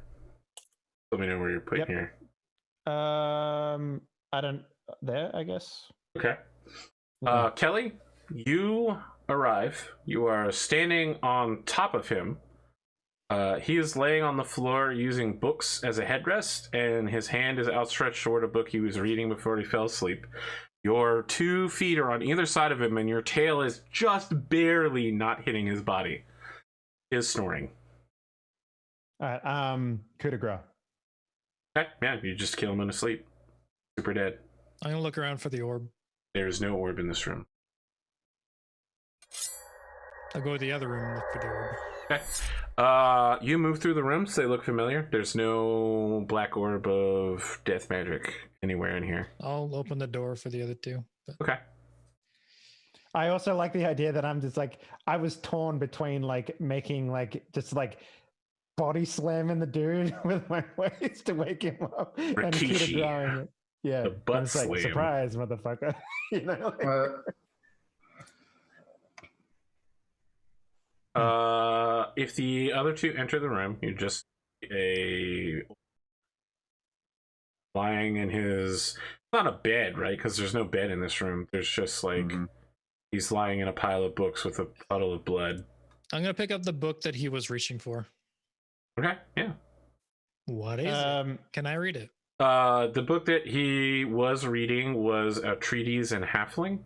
Let me know where you're putting Yep. here. I don't. There, I guess. Okay. Yeah. Kelly, you arrive. You are standing on top of him. He is laying on the floor using books as a headrest, and his hand is outstretched toward a book he was reading before he fell asleep. Your 2 feet are on either side of him, and your tail is just barely not hitting his body. He is snoring. All right. Coup de grace. Okay, yeah, you just kill him in his sleep. Super dead. I'm gonna look around for the orb. There's no orb in this room. I'll go to the other room and look for the orb. Okay. You move through the rooms. They look familiar. There's no black orb of death magic anywhere in here. I'll open the door for the other two. But Okay. I also like the idea that I'm just like I was torn between like making like just like body slamming the dude with my waist to wake him up and coup de Rikishi. grace it. Yeah, The butt and it's like slam. surprise, motherfucker. You know, like- If the other two enter the room, you just lying in his not a bed, right? Because there's no bed in this room. There's just like he's lying in a pile of books with a puddle of blood. I'm gonna pick up the book that he was reaching for. Okay, yeah. What is it? Can I read it? The book that he was reading was a treatise in Halfling.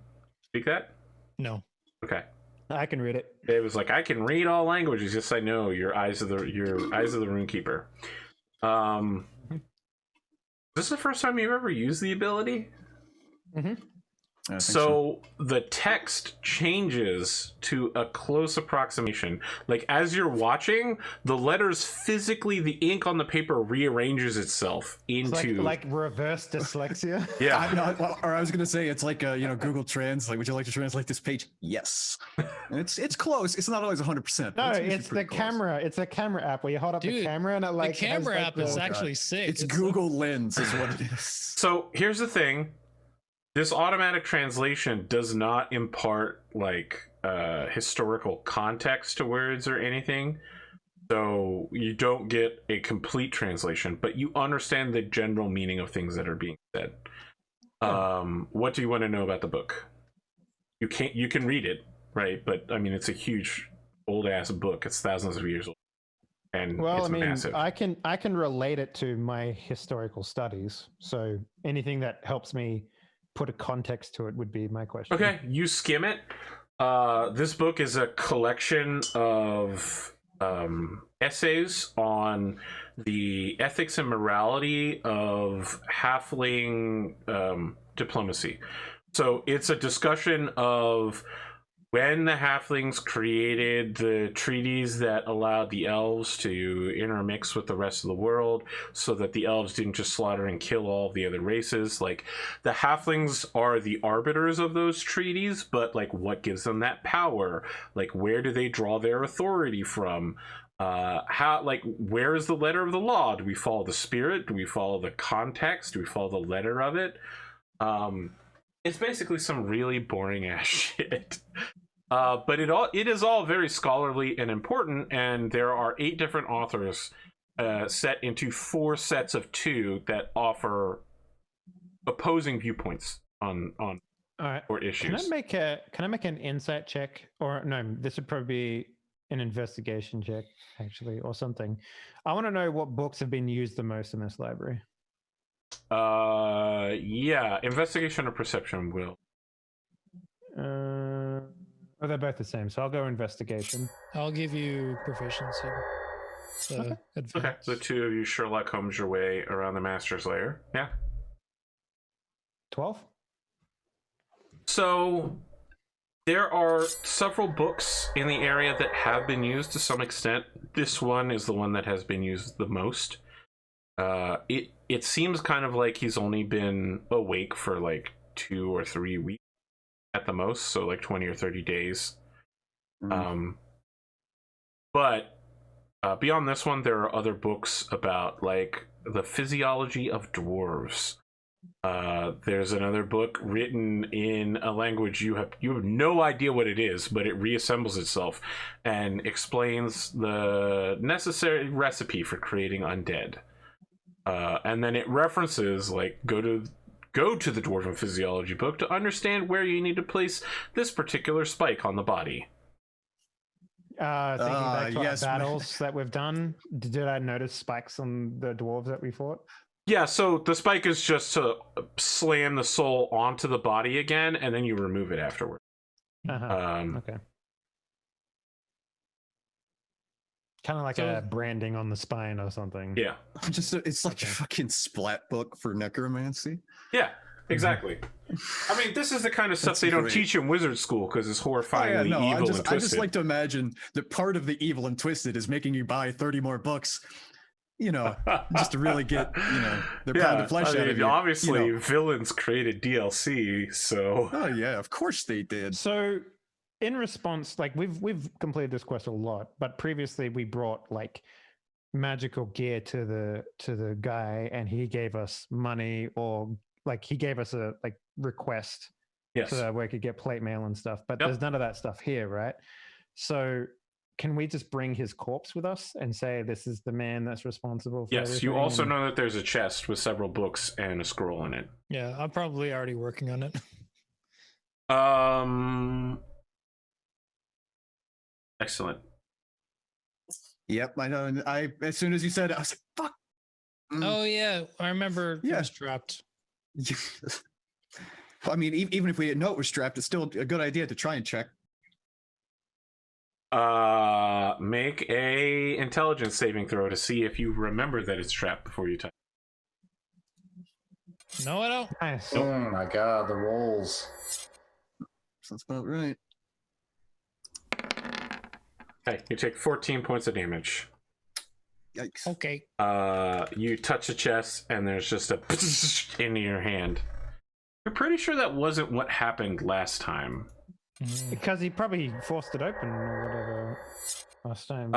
Speak that? No. Okay. I can read it. It was like I can read all languages. Yes, I know. Your eyes of the Runekeeper. This is the first time you've ever used the ability. Mm-hmm. So the text changes to a close approximation. Like as you're watching, the letters physically, the ink on the paper rearranges itself It's into like reverse dyslexia. yeah. I was gonna say it's like Google Translate. Would you like to translate this page? Yes. And it's close. It's not always 100%. No, it's the camera. It's a camera app where you hold up the Dude, camera and it like the camera has, like, app is the- actually sick. It's Google Lens is what it is. So here's the thing. This automatic translation does not impart like historical context to words or anything. So you don't get a complete translation, but you understand the general meaning of things that are being said. What do you want to know about the book? You can read it, right? But I mean, it's a huge old ass book. It's thousands of years old. And Well, it's I mean, massive. I can relate it to my historical studies. So anything that helps me put a context to it would be my question. Okay, you skim it. This book is a collection of essays on the ethics and morality of halfling diplomacy. So it's a discussion of when the halflings created the treaties that allowed the elves to intermix with the rest of the world so that the elves didn't just slaughter and kill all of the other races. Like the halflings are the arbiters of those treaties, but like what gives them that power? Like where do they draw their authority from? How, like, where is the letter of the law? Do we follow the spirit? Do we follow the context? Do we follow the letter of it? It's basically some really boring ass shit. But it is all very scholarly and important, and there are 8 different authors set into 4 sets of 2 that offer opposing viewpoints on All right. or issues. Can I make an insight check, or no? This would probably be an investigation check, actually, or something. I want to know what books have been used the most in this library. Yeah, investigation or perception will. Oh, they're both the same, so I'll go investigation. I'll give you proficiency. Okay, Advance. the 2 of you Sherlock Holmes your way around the Master's Lair. Yeah. 12. So there are several books in the area that have been used to some extent. This one is the one that has been used the most. It seems kind of like he's only been awake for like 2 or 3 weeks at the most, so like 20 or 30 days. But Beyond this one, there are other books about like the physiology of dwarves. There's another book written in a language you have no idea what it is, but it reassembles itself and explains the necessary recipe for creating undead. And then it references like go to the Dwarven Physiology book to understand where you need to place this particular spike on the body. Thinking back to yes, our battles that we've done, did I notice spikes on the dwarves that we fought? Yeah, so the spike is just to slam the soul onto the body again, and then you remove it afterward. Okay. Kind of like a branding on the spine or something. Yeah. It's like a fucking splat book for necromancy. Yeah, exactly. I mean, this is the kind of stuff they don't teach in wizard school because it's horrifyingly evil and twisted. I just like to imagine that part of the evil and twisted is making you buy 30 more books, just to really get, the pound of flesh out of you. Obviously, villains created DLC, so... Oh, yeah, of course they did. So, in response, like, we've completed this quest a lot, but previously we brought, like, magical gear to the guy, and he gave us money, or, like, he gave us a, like, request so that we could get plate mail and stuff, but there's none of that stuff here, right? So... can we just bring his corpse with us and say this is the man that's responsible for everything? You also know that there's a chest with several books and a scroll in it. Yeah, I'm probably already working on it. Excellent. Yep, I know. And as soon as you said it, I was like, fuck. Oh, yeah. I remember it was trapped. I mean, even if we didn't know it was strapped, it's still a good idea to try and check. Make a intelligence saving throw to see if you remember that it's trapped before you type. No, I don't. Nice. Oh my god, the rolls. That's about right. Okay, you take 14 points of damage. Yikes. Okay. You touch the chest and there's just a into your hand. You're pretty sure that wasn't what happened last time. Because he probably forced it open or whatever last time.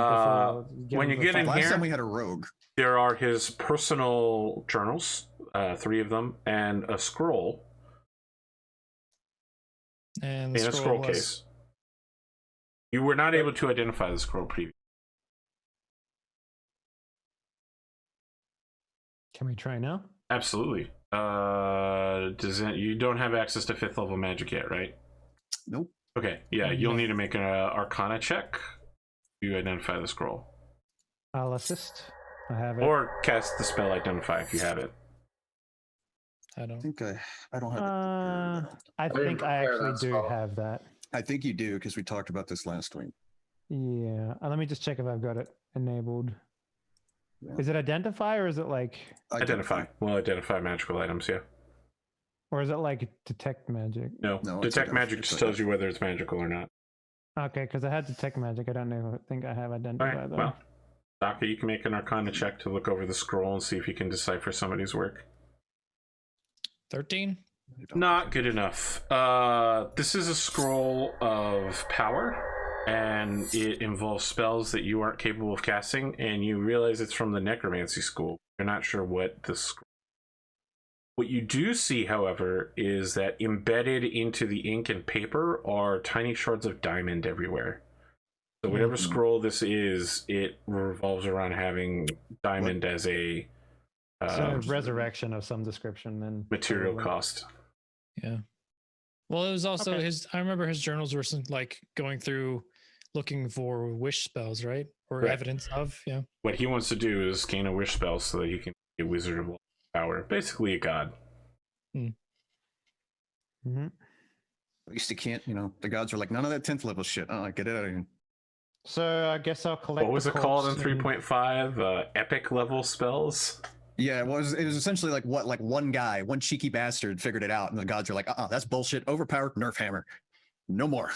When you get in Last here, time we had a rogue. there are his personal journals, 3 of them, and a scroll And in the a scroll was... case. You were not able to identify the scroll previously. Can we try now? Absolutely. You don't have access to 5th level magic yet, right? Nope. Okay, yeah, you'll need to make an Arcana check to identify the scroll. I'll assist. I have it. Or cast the spell Identify if you have it. I don't. I don't have it. I think I actually do have that. I think you do because we talked about this last week. Yeah. Let me just check if I've got it enabled. Yeah. Is it Identify or is it like... Identify. We'll identify magical items, yeah. Or is it like Detect Magic? No, Detect Magic just tells you whether it's magical or not. Okay, because I had Detect Magic. I don't think I have Identify, Alright, though. well, Daka, you can make an Arcana check to look over the scroll and see if you can decipher somebody's work. 13? Not good enough. This is a scroll of power, and it involves spells that you aren't capable of casting, and you realize it's from the necromancy school. You're not sure what the scroll. What you do see, however, is that embedded into the ink and paper are tiny shards of diamond everywhere. So whatever scroll this is, it revolves around having diamond as a so resurrection of some description, then material cost. Yeah. Well, it was also I remember his journals were like going through looking for wish spells, right? Or Right. evidence of, yeah. What he wants to do is gain a wish spell so that he can be a wizard of power. Basically a god. Mm-hmm. At least you can't, the gods are like, none of that 10th level shit. Get it out of here. So I guess I'll collect. What was it called in and- 3.5? Epic level spells? Yeah, it was essentially like one guy, one cheeky bastard figured it out, and the gods are like, that's bullshit, overpowered, nerf hammer. No more.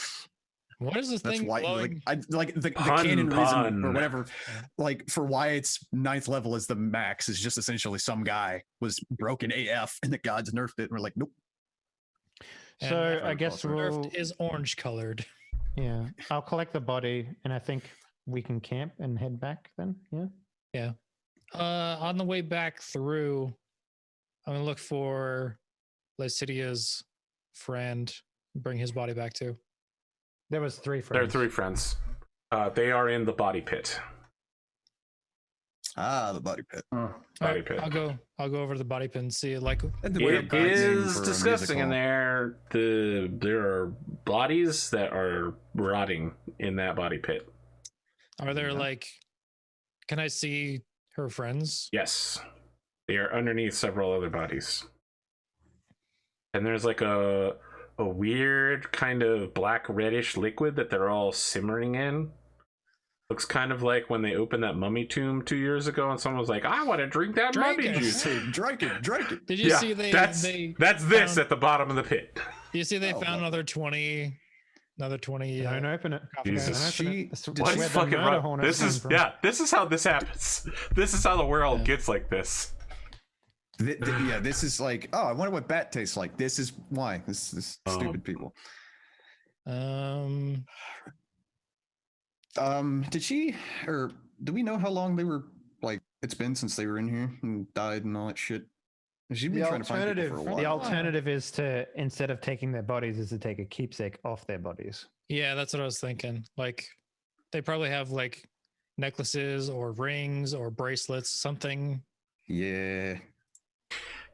What is this That's thing why glowing? the Pun, canon reason or pun. whatever, like for why it's 9th level is the max is just essentially some guy was broken AF and the gods nerfed it and we're like, nope. So And I guess Nerfed we'll. Nerfed is orange colored. Yeah, I'll collect the body, and I think we can camp and head back then. Yeah. On the way back through, I'm gonna look for Lycidia's friend, bring his body back to. There was 3 friends. There are 3 friends. They are in the body pit. Ah, the body pit. Body pit. I'll go over to the body pit and see like It is disgusting in there. There are bodies that are rotting in that body pit. are there like can I see her friends? Yes. They are underneath several other bodies. And there's like a weird kind of black reddish liquid that they're all simmering in. Looks kind of like when they opened that mummy tomb 2 years ago and someone was like, I want to drink that Drink mummy it. juice. Drink it. Did you see that's this found- at the bottom of the pit. Do you see they Oh, found wow. another 20 Don't open it. Jesus. Don't open it. That's Did What she- where is the fucking murder wrong? hornets This is come from. this is how this happens. This is how the world Yeah. gets like this. Yeah, this is like, oh, I wonder what bat tastes like. This is why. This stupid people. Did she or do we know how long they were like? It's been since they were in here and died and all that shit. Has she been The trying to find people for a The while? alternative is to, instead of taking their bodies, is to take a keepsake off their bodies. Yeah, that's what I was thinking. Like they probably have like necklaces or rings or bracelets, something. Yeah.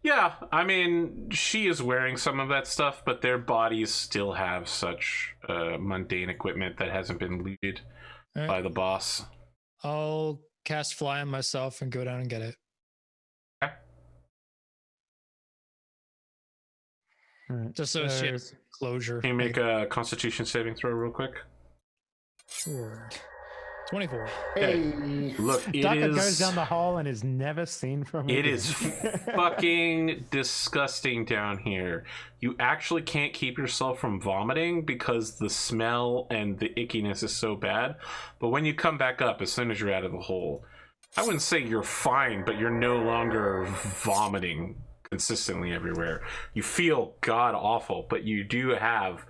Yeah, I mean, she is wearing some of that stuff, but their bodies still have such mundane equipment that hasn't been looted All right. by the boss. I'll cast fly on myself and go down and get it. All right, Just so she has closure. Can you make a Constitution saving throw real quick? Sure. 24. Hey, Look, it Ducker is. goes down the hole and is never seen from It again. is fucking disgusting down here. You actually can't keep yourself from vomiting because the smell and the ickiness is so bad. But when you come back up, as soon as you're out of the hole, I wouldn't say you're fine, but you're no longer vomiting consistently everywhere. You feel god awful, but you do have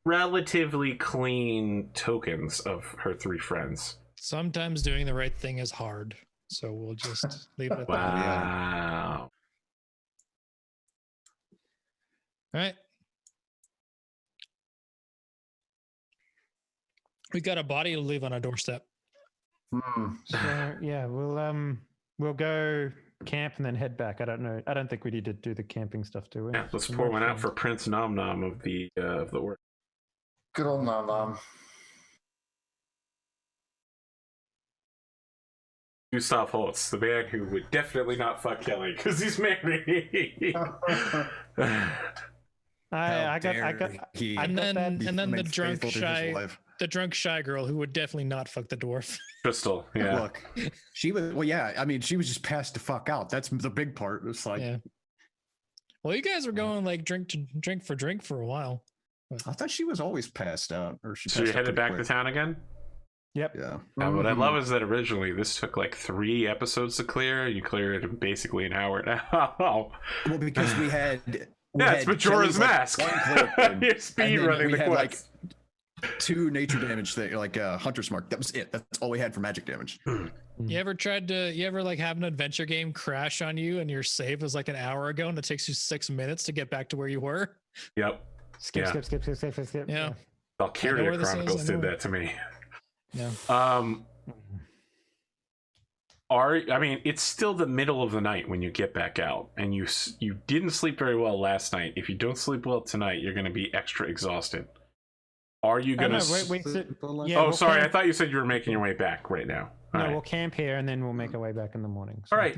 relatively clean tokens of her 3 friends. Sometimes doing the right thing is hard. So we'll just leave it at that. Wow. All right. We got a body to leave on our doorstep. So yeah, we'll go camp and then head back. I don't know. I don't think we need to do the camping stuff, do we? Yeah, let's pour one out for Prince Nom Nom of the work. good old Nom Nom. Gustav Holtz, the man who would definitely not fuck Kelly because he's married. I got. he And then that. and then the remains drunk faithful to his shy wife. the drunk shy girl who would definitely not fuck the dwarf. Crystal, yeah. Look, she was I mean, she was just passed the fuck out. That's the big part. It's like Yeah. Well, you guys were going like drink for a while. I thought she was always passed out, or she. So you passed out headed pretty back to quick. town again? Yep. Yeah. What I love is that originally this took like 3 episodes to clear. You cleared it in basically an hour now. Well, because we had. Yeah, it's Majora's Mask. one cloak You're speed running the quest. Like 2 nature damage that like Hunter's Mark. That was it. That's all we had for magic damage. You ever like have an adventure game crash on you and your save was like an hour ago and it takes you 6 minutes to get back to where you were? Yep. Skip, Yeah. skip. Yeah. Valkyria where this is, Chronicles I did know. that to me. Yeah. I mean, it's still the middle of the night when you get back out, and you didn't sleep very well last night. If you don't sleep well tonight, you're going to be extra exhausted. Are you going to? Wait. Yeah, Oh, we'll sorry. I camp- thought you said you were making your way back right now. All No, right. we'll camp here and then we'll make our way back in the morning. All right.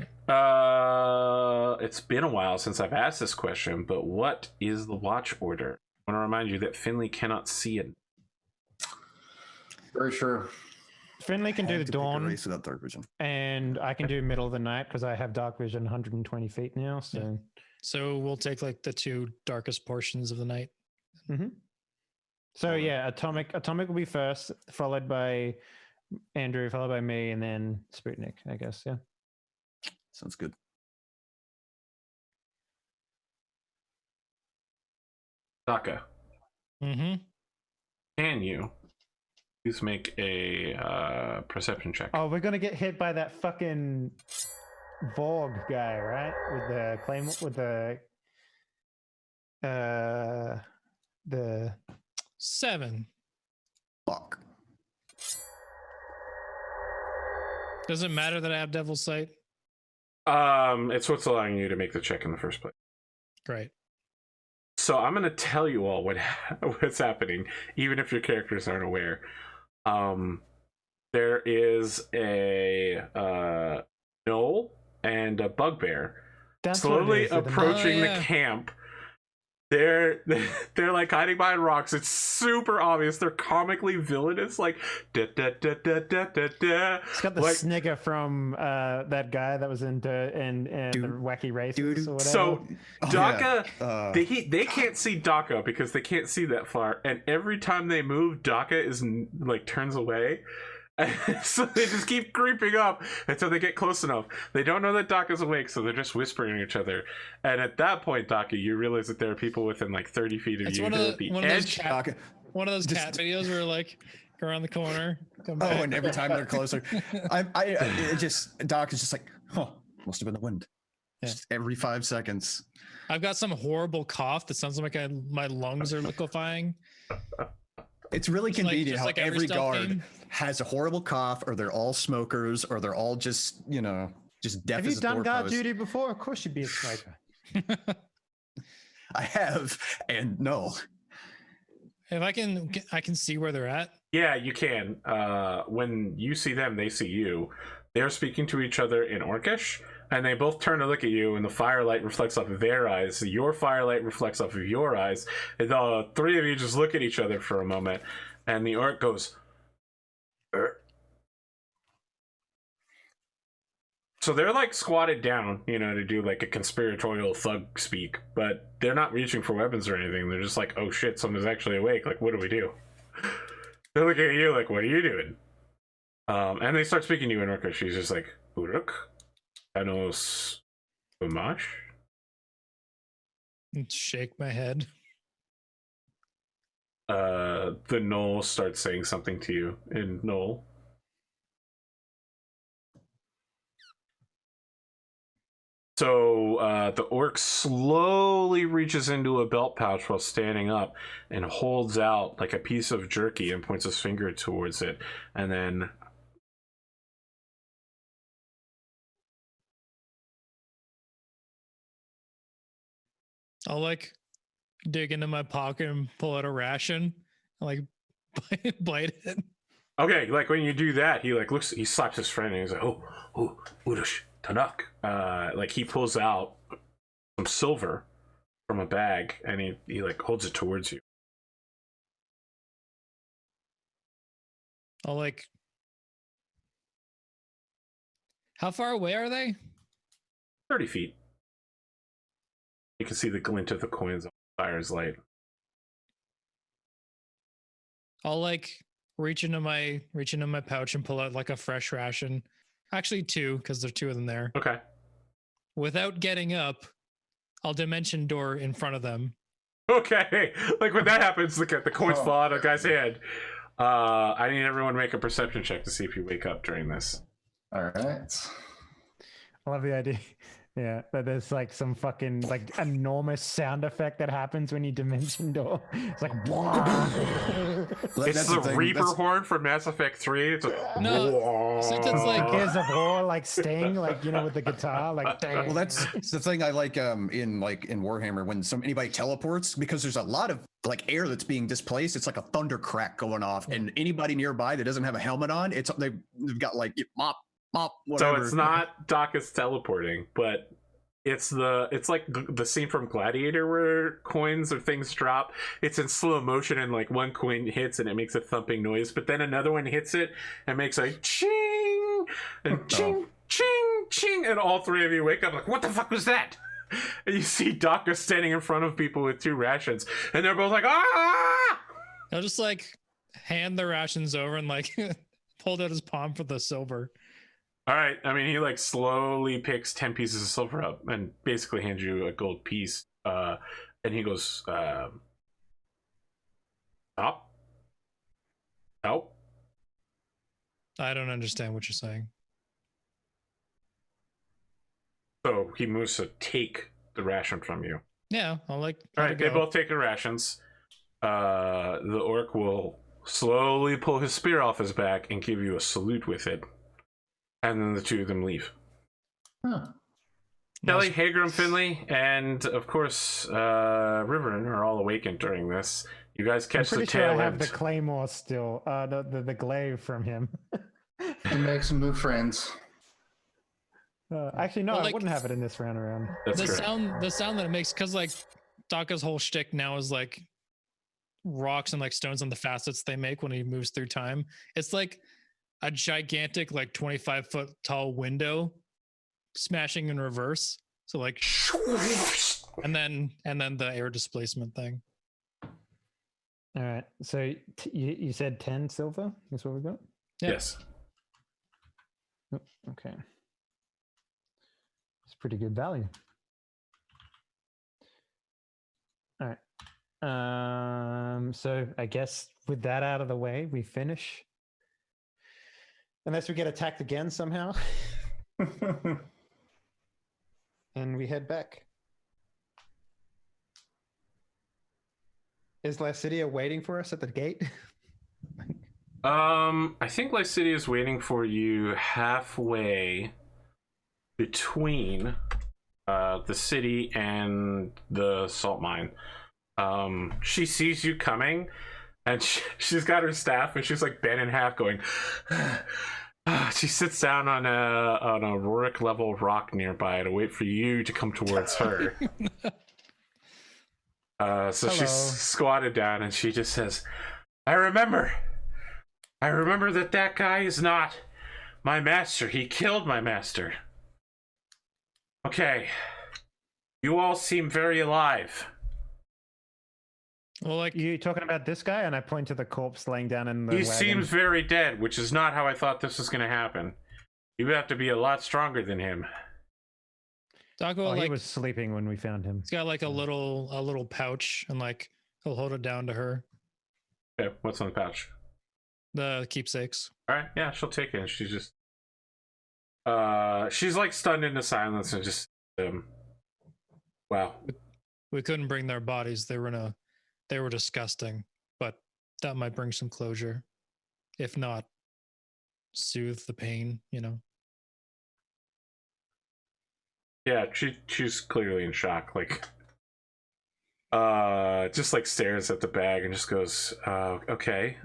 It's been a while since I've asked this question, but what is the watch order? I want to remind you that Finley cannot see it. Very sure. Finley can do Had the to pick a dawn, race without dark vision. and I can do middle of the night because I have dark vision 120 feet now. So, So we'll take like the 2 darkest portions of the night. so yeah, atomic will be first, followed by Andrew, followed by me, and then Spootnik, I guess. Yeah. Sounds good. Daka, Mm-hmm. can you Please make a perception check. Oh, we're gonna get hit by that fucking Vorg guy, right? With the claim, with the 7. Fuck. Does it matter that I have Devil's Sight? It's what's allowing you to make the check in the first place. Great. So I'm gonna tell you all what's happening, even if your characters aren't aware. There is a gnoll and a bugbear That's what it slowly is, the approaching Oh, the yeah. camp. They're like hiding behind rocks. It's super obvious. They're comically villainous, like da da da da da da da. It's got the Like, snigger from that guy that was in the Wacky Races or whatever. so Daka, yeah. they can't see Daka because they can't see that far, and every time they move, Daka is like turns away. So they just keep creeping up until they get close enough. They don't know that Daka's awake, so they're just whispering to each other. And at that point, Daka, you realize that there are people within like 30 feet of It's you. one They're of at the one of those edge. cat, one of those cat videos where like go around the corner. Come Oh, back. and every time they're closer, it just Doc is just like, oh, must have been the wind. Yeah. Just every 5 seconds. I've got some horrible cough that sounds like my lungs are liquefying. It's really convenient just how like every every stealth guard game. has a horrible cough, or they're all smokers, or they're all just just deaf have as you a done guard doorpost. duty before? Of course you'd be a smoker. I have, and no. If I can see where they're at. Yeah, you can. When you see them, they see you. They're speaking to each other in Orcish, and they both turn to look at you, and the firelight reflects off of their eyes. Your firelight reflects off of your eyes. And the three of you just look at each other for a moment, and the orc goes, "Er." So they're like squatted down, to do like a conspiratorial thug speak, but they're not reaching for weapons or anything. They're just like, oh shit, someone's actually awake. Like, what do we do? They're looking at you like, what are you doing? And they start speaking to you in Orcish. She's just like, Uruk, Anos Umash. And shake my head. The gnoll starts saying something to you in Gnoll. So the orc slowly reaches into a belt pouch while standing up and holds out like a piece of jerky and points his finger towards it, and then I'll like dig into my pocket and pull out a ration and like bite it. okay, like when you do that, he like looks, he slaps his friend and he's like, oh, Urush, Tanak. Like he pulls out some silver from a bag and he like holds it towards you. I'll like. How far away are they? 30 feet. You can see the glint of the coins on the fire's light. I'll like reach into my pouch and pull out like a fresh ration. Actually, 2, because there are 2 of them there. Okay. Without getting up, I'll dimension door in front of them. Okay. Like when that happens, look at the coins fall out of the guy's head. I need everyone to make a perception check to see if you wake up during this. All right. I love the idea. Yeah, that there's like some fucking like enormous sound effect that happens when you dimension door. It's like It's the Reaper horn from Mass Effect 3. It's like, No, since it's like Gears of War, like Sting, like with the guitar, like. Well, that's the thing I like in Warhammer when anybody teleports, because there's a lot of like air that's being displaced. It's like a thunder crack going off, and anybody nearby that doesn't have a helmet on, they've got like mop, whatever. so it's not Daka's teleporting, but it's like the scene from Gladiator where coins or things drop. It's in slow motion and like one coin hits and it makes a thumping noise, but then another one hits it and makes a ching and ching, ching, ching, and all three of you wake up like, what the fuck was that? And you see Daka standing in front of people with 2 rations, and they're both like, ah! I'll just like hand the rations over and like pulled out his palm for the silver. All right. I mean, he like slowly picks 10 pieces of silver up and basically hands you a gold piece. And he goes, stop. I don't understand what you're saying. So he moves to take the ration from you. Yeah, I'll All let right, it they go. both take their rations. The orc will slowly pull his spear off his back and give you a salute with it. And then the two of them leave. Huh. Kelly, Hagram, Finley, and of course, Riverin are all awakened during this. You guys I'm catch the pretty sure I tail have end. the claymore still. The glaive from him. It makes them move friends. Actually, no, Well, I like- wouldn't have it in this round around. That's the correct. sound that it makes, because like Daka's whole shtick now is like rocks and like stones on the facets they make when he moves through time. It's like a gigantic, like 25-foot tall window smashing in reverse. So like, and then the air displacement thing. All right. So you said 10 silver is what we got? Yeah. Yes. Oh, okay. It's pretty good value. All right. So I guess with that out of the way, we finish. Unless we get attacked again somehow. And we head back. Is Lycidia waiting for us at the gate? I think Lycidia is waiting for you halfway between the city and the salt mine. She sees you coming, and she's got her staff, and she's like bent in half, going. She sits down on a Rorik level rock nearby to wait for you to come towards her. So she's Hello. squatted down, and she just says, I remember that guy is not my master. He killed my master. Okay. You all seem very alive. Well, like, You talking about this guy? And I point to the corpse laying down in the He wagon. seems very dead, which is not how I thought this was going to happen. You have to be a lot stronger than him. Daka, Oh, like, he was sleeping when we found him. he's got like a little pouch, and like he'll hold it down to her. Okay, what's on the pouch? The keepsakes. All right, yeah, she'll take it. And she's just, she's like stunned into silence and just, wow. We couldn't bring their bodies. They were disgusting, but that might bring some closure. If not, soothe the pain, you know. Yeah, she's clearly in shock. Like, just like stares at the bag and just goes, okay,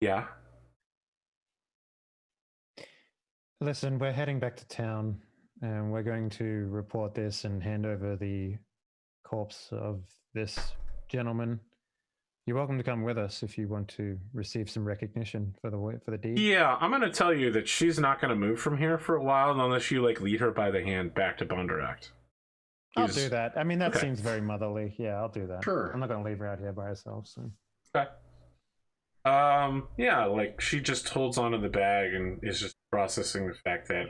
yeah. Listen, we're heading back to town, and we're going to report this and hand over the corpse of this gentleman. You're welcome to come with us if you want to receive some recognition for the deed. Yeah, I'm gonna tell you that she's not gonna move from here for a while unless you like lead her by the hand back to Bondurant. I'll do that. I mean, that Okay. seems very motherly. Yeah, I'll do that. Sure. I'm not going to leave her out here by herself. So. Okay. Yeah, like she just holds onto the bag and is just processing the fact that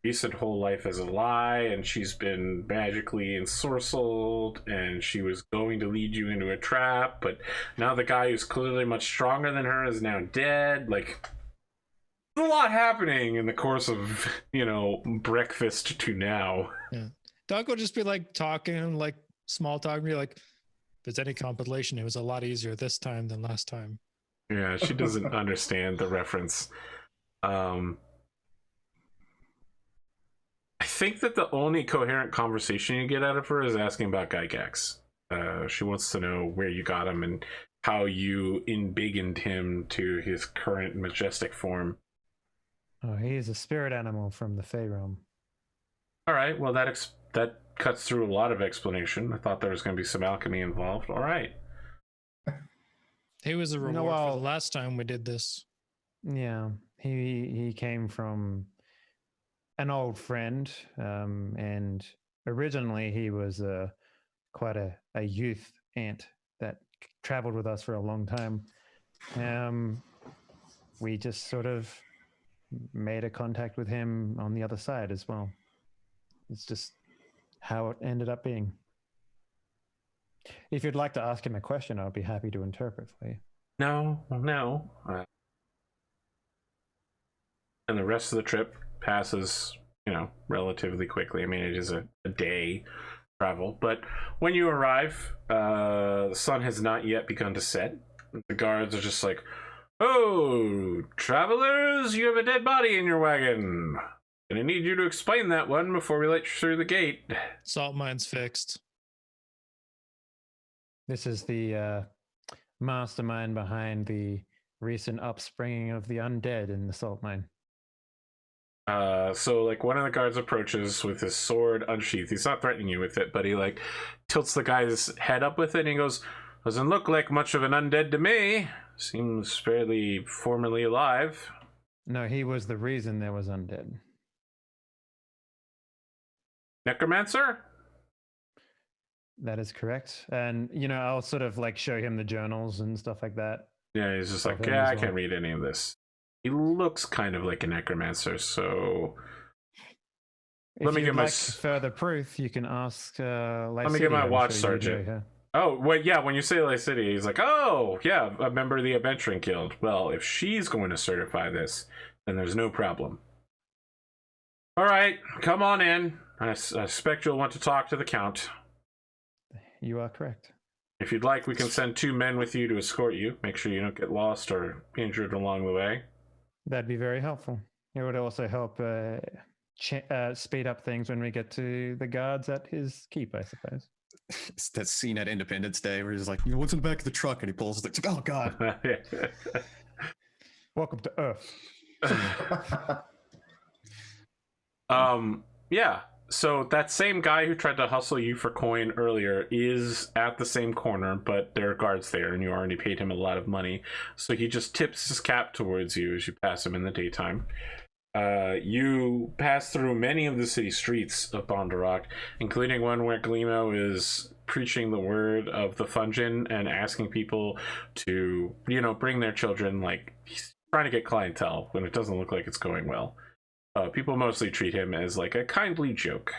recent whole life is a lie, and she's been magically ensorcelled, and she was going to lead you into a trap, but now the guy who's clearly much stronger than her is now dead. Like, there's a lot happening in the course of, breakfast to now. Doc will just be like talking, like small talk, be like, if it's any compilation, it was a lot easier this time than last time. Yeah, she doesn't understand the reference. I think that the only coherent conversation you get out of her is asking about Gygax. She wants to know where you got him and how you embiggened him to his current majestic form. Oh, he is a spirit animal from the Fey realm. All right, well, that cuts through a lot of explanation. I thought there was going to be some alchemy involved. All right. He was a No, reward for well- the last time we did this. Yeah, he came from an old friend, and originally he was quite a youth ant that traveled with us for a long time. We just sort of made a contact with him on the other side as well. It's just how it ended up being. If you'd like to ask him a question, I'll be happy to interpret for you. No. and the rest of the trip passes, relatively quickly. I mean, it is a day travel, but when you arrive, the sun has not yet begun to set. The guards are just like, "Oh, travelers, you have a dead body in your wagon. Gonna need you to explain that one before we let you through the gate." Salt mine's fixed. This is the mastermind behind the recent upspringing of the undead in the salt mine. So like one of the guards approaches with his sword unsheathed. He's not threatening you with it, but he like tilts the guy's head up with it and he goes, "Doesn't look like much of an undead to me. Seems fairly formerly alive." No, he was the reason there was undead. Necromancer? That is correct. And, I'll sort of like show him the journals and stuff like that. Yeah, he's just like, Okay, "Yeah, as I well. can't read any of this." He looks kind of like a necromancer, so If me you'd get my like s- further proof, you can ask me get my Lycidia, I'm watch sure you'd sergeant. know her. Oh, wait, yeah, when you say Lycidia, he's like, "Oh, yeah, a member of the Adventuring Guild." Well, if she's going to certify this, then there's no problem. All right, come on in. I suspect you'll want to talk to the Count. You are correct. If you'd like, we can send 2 men with you to escort you. Make sure you don't get lost or injured along the way. That'd be very helpful. It would also help speed up things when we get to the guards at his keep, I suppose. It's that scene at Independence Day where he's like, "What's in the back of the truck?" And he pulls it. It's like, "Oh God." Welcome to Earth. Yeah. So that same guy who tried to hustle you for coin earlier is at the same corner, but there are guards there, and you already paid him a lot of money. So he just tips his cap towards you as you pass him in the daytime. You pass through many of the city streets of Bondarok, including one where Glimo is preaching the word of the Fungin and asking people to, bring their children. Like, he's trying to get clientele when it doesn't look like it's going well. People mostly treat him as like a kindly joke.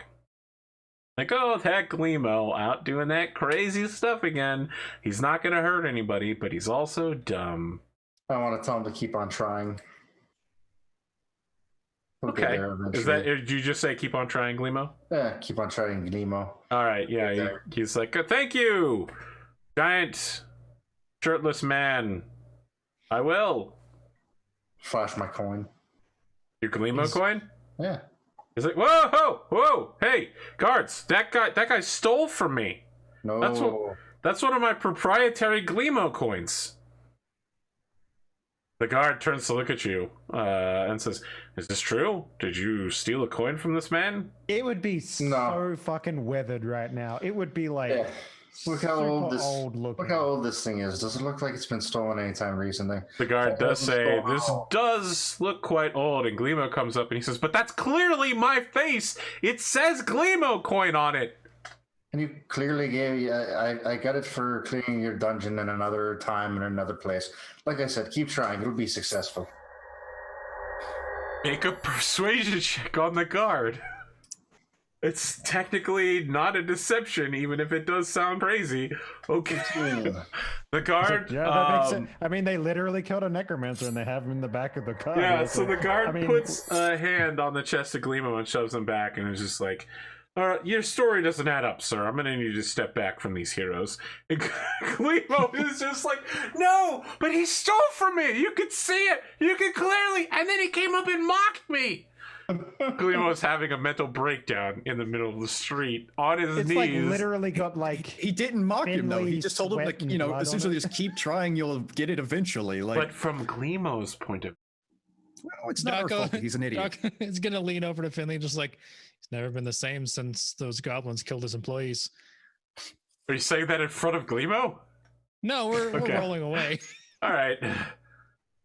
Like, "Oh, that Glimo out doing that crazy stuff again. He's not going to hurt anybody, but he's also dumb." I want to tell him to keep on trying. We'll get Okay. there Is that, eventually. did you just say keep on trying, Glimo? Yeah, keep on trying, Glimo. All right, yeah, Okay. he's like, "Thank you, giant shirtless man. I will." Flash my coin. Your Glimo coin? Yeah. He's like, whoa, hey, guards, that guy stole from me. No. That's one of my proprietary Glimo coins. The guard turns to look at you and says, "Is this true? Did you steal a coin from this man?" It would be No. so fucking weathered right now. It would be like Yeah. Look how super old this. old looking. Look how old this thing is. Does it look like it's been stolen anytime recently? The guard does say, Wow. "This does look quite old," and Glimo comes up and he says, "But that's clearly my face! It says Glimo coin on it!" And you clearly gave. I got it for clearing your dungeon in another time in another place. Like I said, keep trying. It'll be successful. Make a persuasion check on the guard. It's technically not a deception, even if it does sound crazy. Okay. The guard. Yeah, that makes sense. I mean, they literally killed a necromancer and they have him in the back of the car. Yeah, Like, so the guard I mean, puts a hand on the chest of Glimo and shoves him back and is just like, "Your story doesn't add up, sir. I'm gonna need you to step back from these heroes." And Glimo is just like, "No, but he stole from me. You could see it. You could clearly." And then he came up and mocked me. Glimo is having a mental breakdown in the middle of the street on his it's knees. like literally got like He didn't mock him though. He Henley just told him, sweat like, and blood on essentially it. just keep trying. You'll get it eventually. Like, But from Glimo's point of well, it's not our Doc, fault that he's an idiot. Doc is gonna lean over to Finley, just like, he's never been the same since those goblins killed his employees. Are you saying that in front of Glimo? No, we're Okay. rolling away. All right.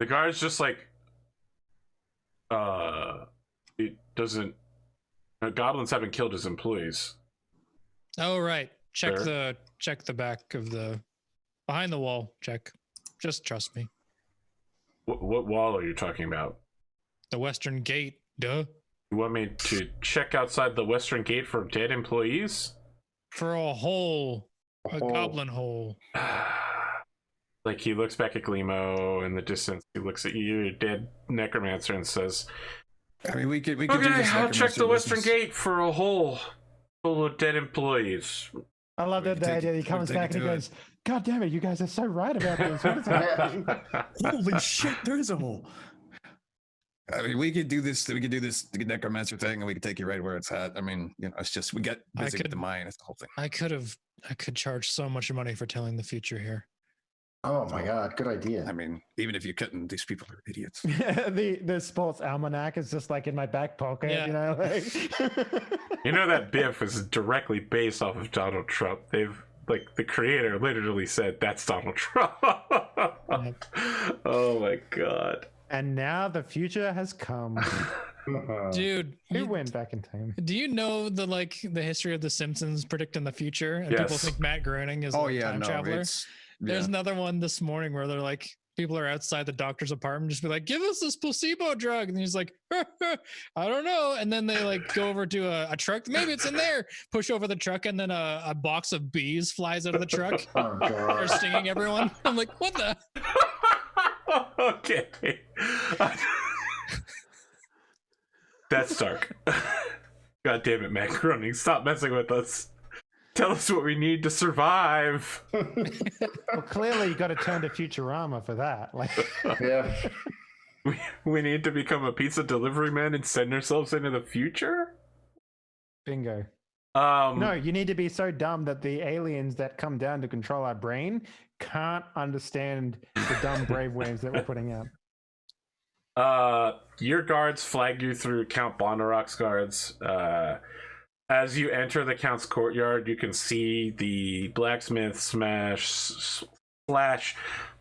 The guard's just like, it doesn't. Goblins haven't killed his employees. Oh right. Check Sure. the back of the behind the wall. Check. Just trust me. What wall are you talking about? The western gate. Duh. You want me to check outside the western gate for dead employees? For a hole. A hole. goblin hole. Like, he looks back at Glimo in the distance. He looks at you, dead necromancer, and says, I mean, we could do okay, this. I'll check the western business. gate for a hole full of dead employees. I love We that take idea. it- He we comes take back it and he to it. goes, "God damn it, you guys are so right about this. What is happening?" Holy shit, there is a hole. I mean, we could do this. We could do this necromancer thing, and we could take you right where it's at. I mean, it's just we get I busy with the could- mine. It's the whole thing. I could charge so much money for telling the future here. Oh my god, good idea. I mean, even if you couldn't, these people are idiots. the sports almanac is just like in my back pocket, Yeah. you know. Like... You know that Biff was directly based off of Donald Trump. They've, like, the creator literally said, that's Donald Trump. Oh my god. And now the future has come. Dude, Who you- went back in time? do you know the history of The Simpsons predicting the future? And people Yes. think Matt Groening is Oh a yeah, time no, traveler. it's There's yeah. another one this morning where they're like, people are outside the doctor's apartment, just be like, give us this placebo drug. And he's like, I don't know. And then they like go over to a truck. Maybe it's in there. Push over the truck, and then a box of bees flies out of the truck. Oh They're god. stinging everyone. I'm like, what the? Okay. That's dark. God damn it, Matt Groening. Stop messing with us. Tell us what we need to survive. Well, clearly you got to turn to Futurama for that. Like, Yeah. We need to become a pizza delivery man and send ourselves into the future? bingo. Um, No, you need to be so dumb that the aliens that come down to control our brain can't understand the dumb brave waves that we're putting out. Your guards flag you through Count Bondarok's guards. As you enter the Count's courtyard, you can see the blacksmith slash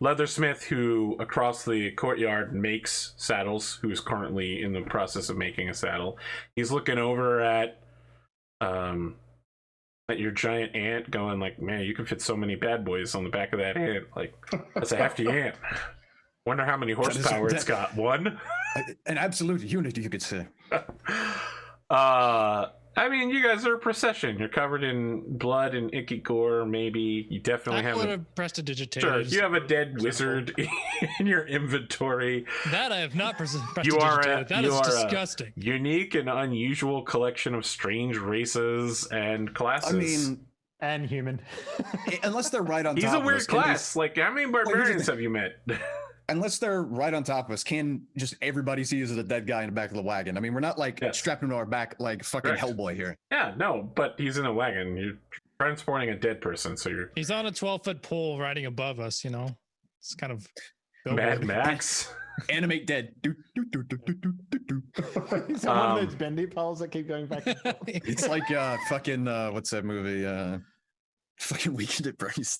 leathersmith who across the courtyard makes saddles, who is currently in the process of making a saddle. He's looking over at your giant ant, going like, man, you can fit so many bad boys on the back of that ant. Like, that's a hefty ant. Wonder how many horsepower it's got. One? An absolute unit, you could say. I mean, you guys are a procession. You're covered in blood and icky gore. Maybe you definitely I have. would have prestidigitated. Sure, you have a dead wizard in your inventory. That I have not You are prestidigitated. That you is are disgusting. a unique and unusual collection of strange races and classes. I mean, And human. unless they're right on he's top a of weird us, can they- class. Like, how many barbarians have you met? unless they're right on top of us, can just everybody see us as a dead guy in the back of the wagon? I mean, we're not like Yes. strapped into our back like fucking Correct. Hellboy here. Yeah, no, but he's in a wagon. You're transporting a dead person, so you're He's on a 12-foot pole riding above us, you know? It's kind of Mad billboard. Max. Animate dead. Do, do, do, do, do, do, do, do. Is that one of Um, those bendy poles that keep going back and forth? It's like fucking what's that movie? Fucking Weekend at Bernie's.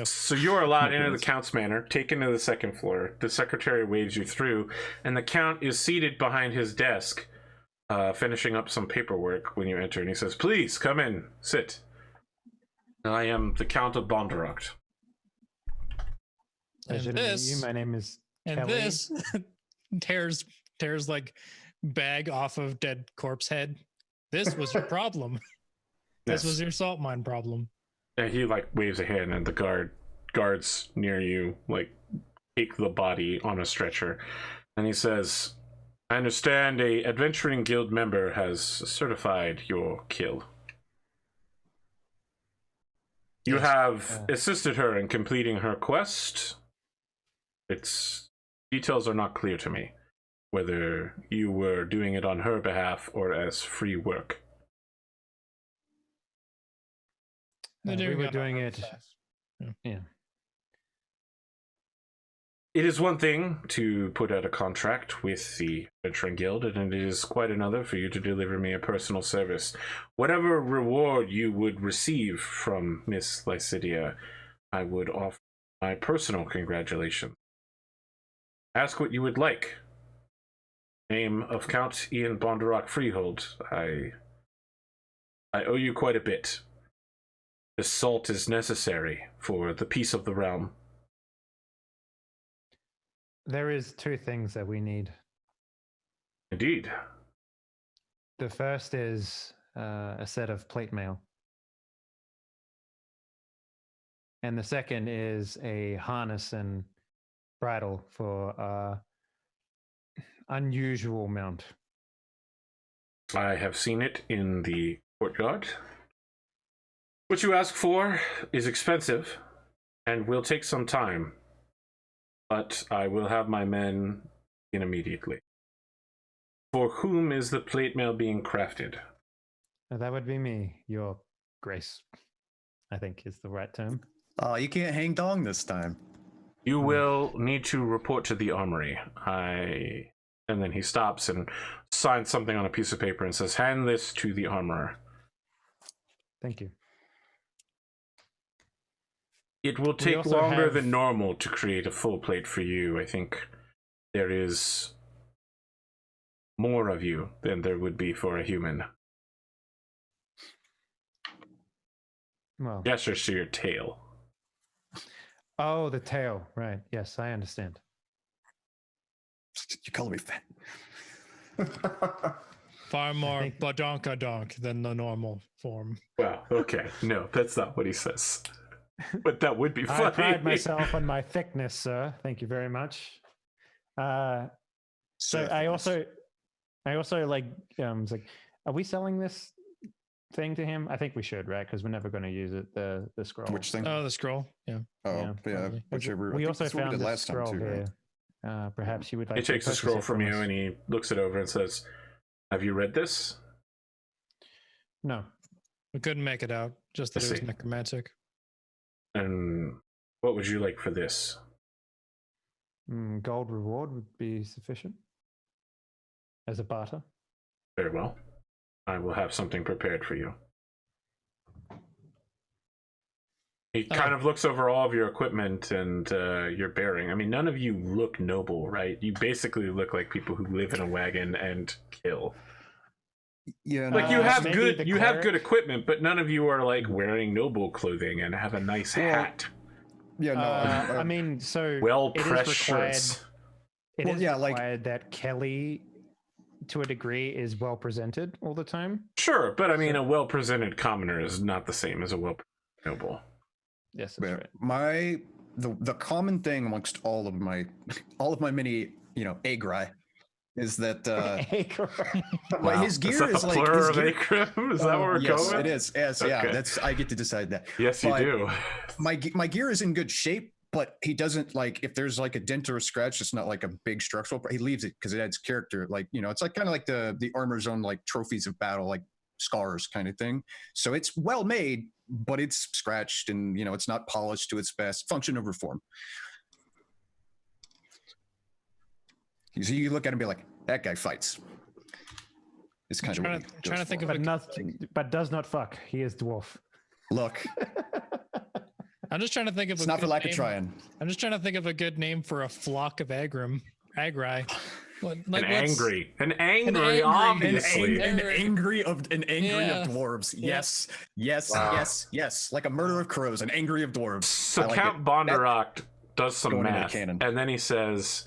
So you are allowed My into the goodness. Count's manor, taken to the second floor. The secretary waves you through, and the Count is seated behind his desk, finishing up some paperwork when you enter, and he says, please, come in, sit. I am the Count of Bondarok. Pleasure And to meet this, you. My name is and Kelly. this tears like bag off of dead corpse head. This was your problem. This was your salt mine problem. And he, like, waves a hand, and the guards near you, like, take the body on a stretcher. And he says, I understand a adventuring guild member has certified your kill. You Yes. have assisted her in completing her quest. Its details are not clear to me, whether you were doing it on her behalf or as free work. They're We were it on doing our it. behalf. Yeah. It is one thing to put out a contract with the Adventuring Guild, and it is quite another for you to deliver me a personal service. Whatever reward you would receive from Miss Lycidia, I would offer my personal congratulations. Ask what you would like. Name of Count Ian Bondarok Freehold. I owe you quite a bit. This salt is necessary for the peace of the realm. There is two things that we need. Indeed. The first is a set of plate mail. and the second is a harness and bridle for unusual mount. I have seen it in the courtyard. What you ask for is expensive and will take some time, but I will have my men in immediately. For whom is the plate mail being crafted? That would be me, Your Grace, I think is the right term. Oh, you can't hang dong this time. You will need to report to the armory. And then he stops and signs something on a piece of paper and says, hand this to the armorer. Thank you. It will We take also longer have- than normal to create a full plate for you. I think there is more of you than there would be for a human. Well, Gestures to your tail. oh, the tail. Right. Yes, I understand. You call me fat. Far more think- badonkadonk than the normal form. Wow, okay. No, that's not what he says. But that would be I funny. pride myself on my thickness, sir. Thank you very much. So I also like was like, are we selling this thing to him? I think we should, right? Because we're never going to use it. The scroll. Which thing? Oh, the scroll. Yeah. Oh, yeah, yeah. probably. Whichever. I We think also that's what found did this last time scroll too, right? here. Perhaps you would like. He to takes the purchase scroll it from you us. and he looks it over and says, have you read this? No. We couldn't make it out. Just that I it was see. necromantic. And what would you like for this? Gold reward would be sufficient as a barter. Very well. I will have something prepared for you. He kind of looks over all of your equipment and your bearing. I mean, none of you look noble, right? You basically look like people who live in a wagon and kill. Yeah. Like you have maybe good, the you have cleric? good equipment, but none of you are like wearing noble clothing and have a nice Well, hat, Yeah. No. I mean, so well it is pressed required- shirts. It Well, is yeah, like- required that Kelly, to a degree, is well presented all the time. Sure, but I mean, a well-presented commoner is not the same as a well-presented noble. Yes, that's But right. the common thing amongst all of my many agri is that Wow. his gear that is the like plural his of gear, acrim? Is that what we're yes, going with? it is. Yes, yeah. Okay. That's I get to decide that. Yes, you But do. My gear is in good shape, but he doesn't like if there's like a dent or a scratch. It's not like a big structural. He leaves it because it adds character. Like it's like kind of like the armor zone like trophies of battle, like scars kind of thing. So it's well made, but it's scratched and it's not polished to its best function over form. So you look at him and be like, that guy fights. It's kind of Trying to think of But a, but does not fuck. He is dwarf. look. I'm just trying to think of It's a not for good lack of name. trying. I'm just trying to think of a good name for a flock of agri. What, like an what's- angry, angry- obviously. an angry of Yeah. dwarves. Yeah. Yes, Wow. yes. Like a murder of crows, an angry of dwarves. So I like Count it. Bonderock does some going into math, canon. and then he says,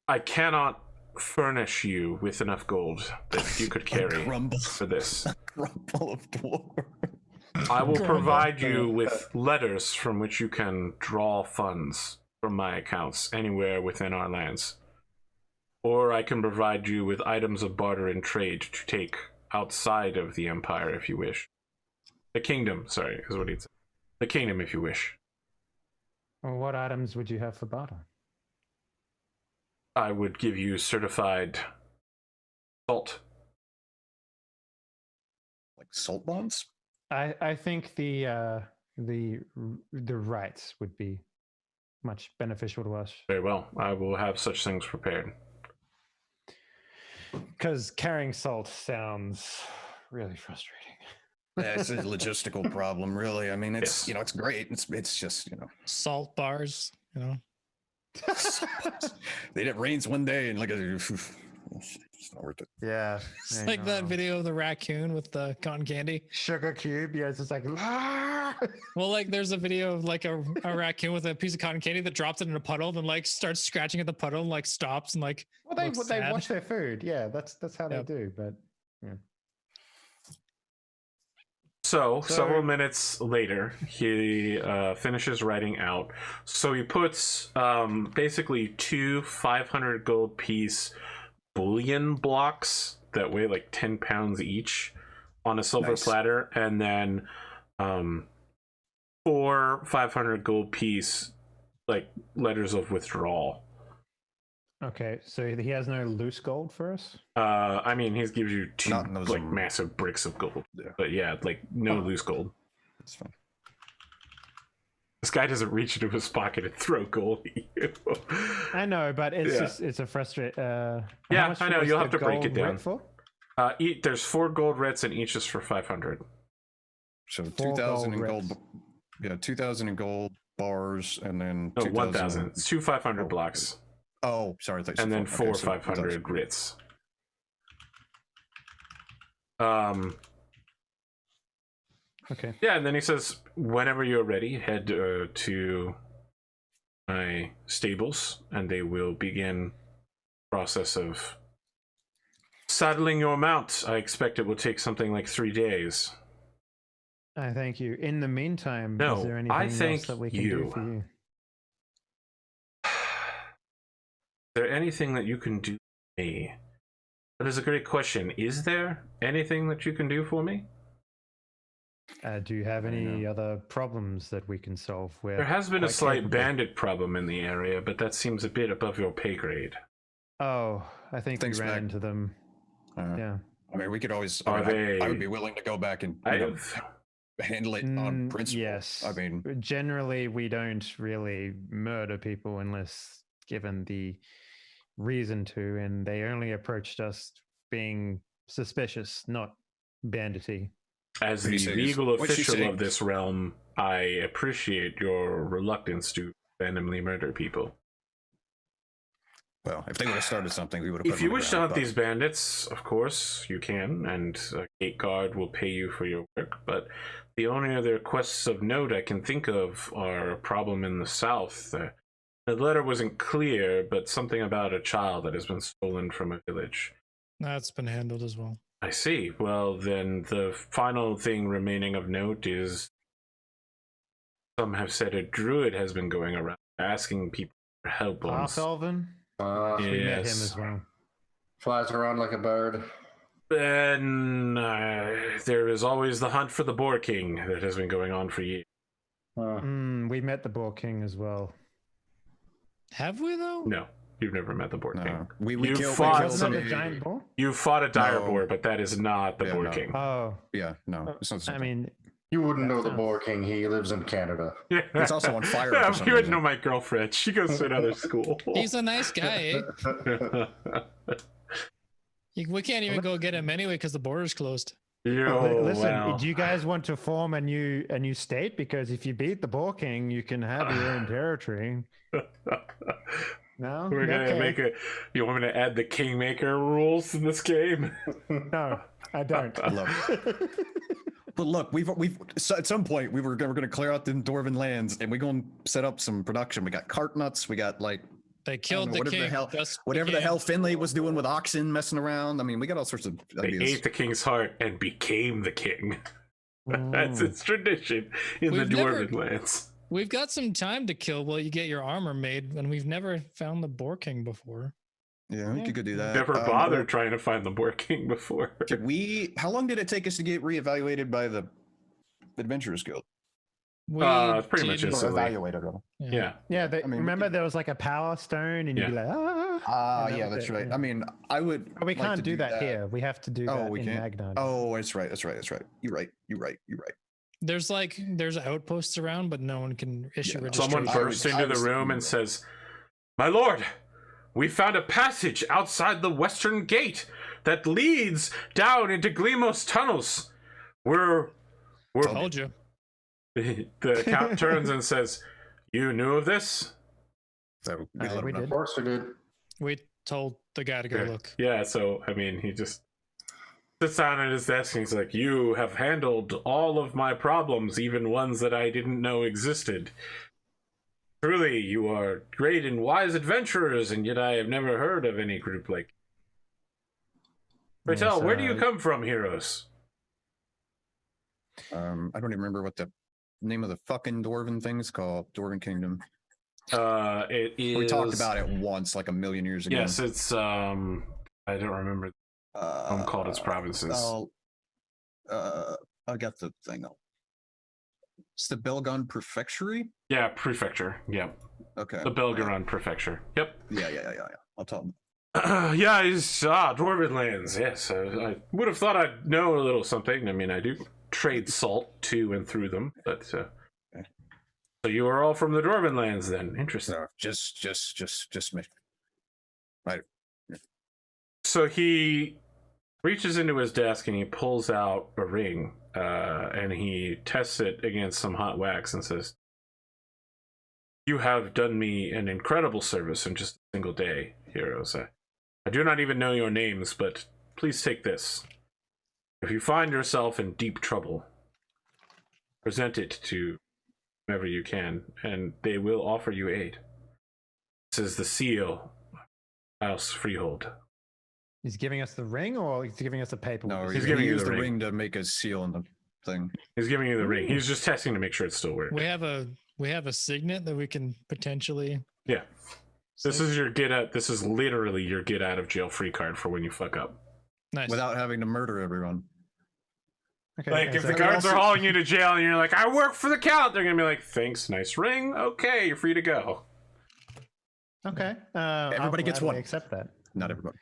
I cannot furnish you with enough gold that you could carry Grumble, for this. grumble of dwarves. I will provide you with letters from which you can draw funds from my accounts anywhere within our lands. Or I can provide you with items of barter and trade to take outside of the empire if you wish. The kingdom, sorry, is what he'd say. The kingdom if you wish. Well, what items would you have for barter? I would give you certified salt. Like salt bombs? I think the rights would be much beneficial to us Very well. I will have such things prepared. because carrying salt sounds really frustrating. That's a logistical problem, really. I mean, it's Yes. it's great. It's just salt bars, it rains one day and like it's not worth it. Yeah, It's like that video of the raccoon with the cotton candy. sugar cube. Yeah, it's just like Well, like there's a video of like a raccoon with a piece of cotton candy that drops it in a puddle, then like starts scratching at the puddle and like stops and like well, they looks they sad. wash their food. Yeah, that's how Yep. they do. But So, several minutes later, he finishes writing out. So he puts basically 2 500 gold piece bullion blocks that weigh like 10 pounds each on a silver platter, and then 4 500 gold piece like letters of withdrawal. Okay, so he has no loose gold for us? I mean, he gives you 2 Not in those, like massive bricks of gold. But yeah, like no loose gold. That's fine. This guy doesn't reach into his pocket and throw gold at you. I know, but it's just it's a frustrate. Yeah, much I know. was You'll the have to break it gold down. writ for? There's 4 gold writs and each is for 500. So 4 2,000 in gold gold. writs. Yeah, 2,000 in gold bars, and then No, 2,000 1,000. It's 2 500 blocks. Oh, sorry. I thought you And said then 4. 4 Okay, so 500 grits. Okay. Yeah, and then he says, whenever you're ready, head to my stables, and they will begin process of saddling your mount. I expect it will take something like 3 daes. I thank you. In the meantime, No, is there anything I else thank that we can you. do for you? Is there anything that you can do for me? That is a great question. Is there anything that you can do for me? Do you have any other problems that we can solve? There has been a slight bandit problem in the area, but that seems a bit above your pay grade. Oh, I think Thanks, we ran Mac. into them. Yeah. I mean, we could always. Are I they- would be willing to go back and handle it on principle. Yes. I mean, generally, we don't really murder people unless given the reason to, and they only approached us being suspicious, not bandity. As What the you say is- legal what you official say- of this realm, I appreciate your reluctance to randomly murder people. well, if they would have started something, we would have. If you wish to hunt these bandits, of course, you can, and a gate guard will pay you for your work, but the only other quests of note I can think of are a problem in the south. The letter wasn't clear, but something about a child that has been stolen from a village. That's been handled as well. I see. Well, then the final thing remaining of note is some have said a druid has been going around asking people for help on... Artholvin? Yes. We met him as well. Flies around like a bird. Then there is always the hunt for the Boar King that has been going on for years. We met the Boar King as well. Have we though? No, you've never met the Boar King. No, we You killed, fought we killed Wasn't it some- a giant boar? You fought a dire No. boar, but that is not the Yeah, Boar no. King. Oh, Yeah, no, it's not. I mean, You wouldn't know the sounds- Boar King. He lives in Canada. It's also on fire Yeah, for some you wouldn't reason. know my girlfriend. She goes to another school. He's a nice guy. We can't even go get him anyway because the border's closed. listen, wow. do you guys want to form a new state? Because if you beat the Boar King, you can have your own territory. No, We're gonna Okay. make a. You want me to add the Kingmaker rules in this game? No, I don't. I love it. But look, we've so at some point we're going to clear out the Dwarven lands and we're going to set up some production. We got cart nuts. We got like They killed the whatever king. the hell, Just whatever the became- hell Finlay was doing with oxen messing around. I mean, we got all sorts of They ideas. ate the king's heart and became the king. That's its tradition in We've the never- Dwarven lands. We've got some time to kill while you get your armor made, and we've never found the Boar King before. Yeah, we could go do that. Never Um, bothered trying to find the Boar King before. Did we? How long did it take us to get reevaluated by the Adventurers Guild? We It's pretty much did- instantly. Evaluated. Yeah. Yeah, I mean, we remember could- there was like a power stone, and you'd be like, Ah, and that yeah, was that's it, right. yeah. I mean, I would. But we like can't to do that here. We have to do Oh, that we in can't? Magnon. Oh, that's right. You're right. There's outposts around, but no one can issue Yeah, registration. Someone bursts into the room and says, "My lord, we found a passage outside the western gate that leads down into Glimos tunnels. We're Told you. the count turns and says, "You knew of this?" So we let we him know. did. Of course we did. We told the guy to go look. Yeah, so I mean, he just sits down at his desk and he's like, "You have handled all of my problems, even ones that I didn't know existed. Truly, you are great and wise adventurers, and yet I have never heard of any group like. Pray tell, Yes, where do you come from, heroes?" I don't even remember what the name of the fucking dwarven thing is called. Dwarven Kingdom. It is. We talked about it once, like a million years ago. Yes, it's I don't remember. Called its provinces. I got the thing up. It's the Belgon Prefecture. Yeah, prefecture. Yep. Okay. The Belgeron prefecture. Yep. Yeah. I'll tell them. Yeah, it's Dwarven lands. Yes, I would have thought I'd know a little something. I mean, I do trade salt to and through them, but so you are all from the Dwarven lands, then? Interesting. No, just me. Right. So he reaches into his desk and he pulls out a ring, and he tests it against some hot wax and says, "You have done me an incredible service in just a single day, heroes. I do not even know your names, but please take this. If you find yourself in deep trouble, present it to whomever you can, and they will offer you aid. This is the seal, House Freehold." He's giving us the ring, or he's giving us a paper? No, He's he giving you used the the ring. ring to make a seal in the thing. He's giving you the ring. He's just testing to make sure it still works. We have a signet that we can potentially. Yeah. This save. is your get out. This is literally your get out of jail free card for when you fuck up. Nice. Without having to murder everyone. Okay, Like, and if so- the guards are hauling you to jail and you're like, "I work for the count," they're gonna be like, "Thanks, nice ring. Okay, you're free to go." Okay. Everybody gets gladly one. Accept that. Not everybody.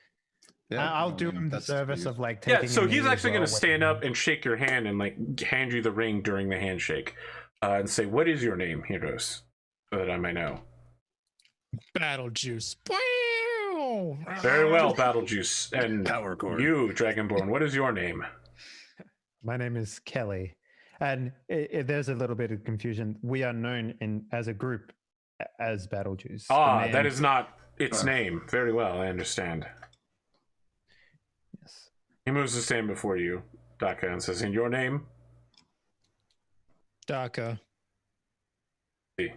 I'll do him the that's service you. of like taking. Yeah, so a he's knee as actually well gonna with stand him. up and shake your hand and like hand you the ring during the handshake, and say, "What is your name, heroes, so that I may know." Battle juice. Very well, Battle Juice, and Power cord. you, Dragonborn. What is your name? My name is Kelly, and there's a little bit of confusion. We are known as a group as Battle Juice. The That man- is not its name. Very well, I understand. Yes. He moves to stand before you, Daka, and says, "In your name?" DACA. See.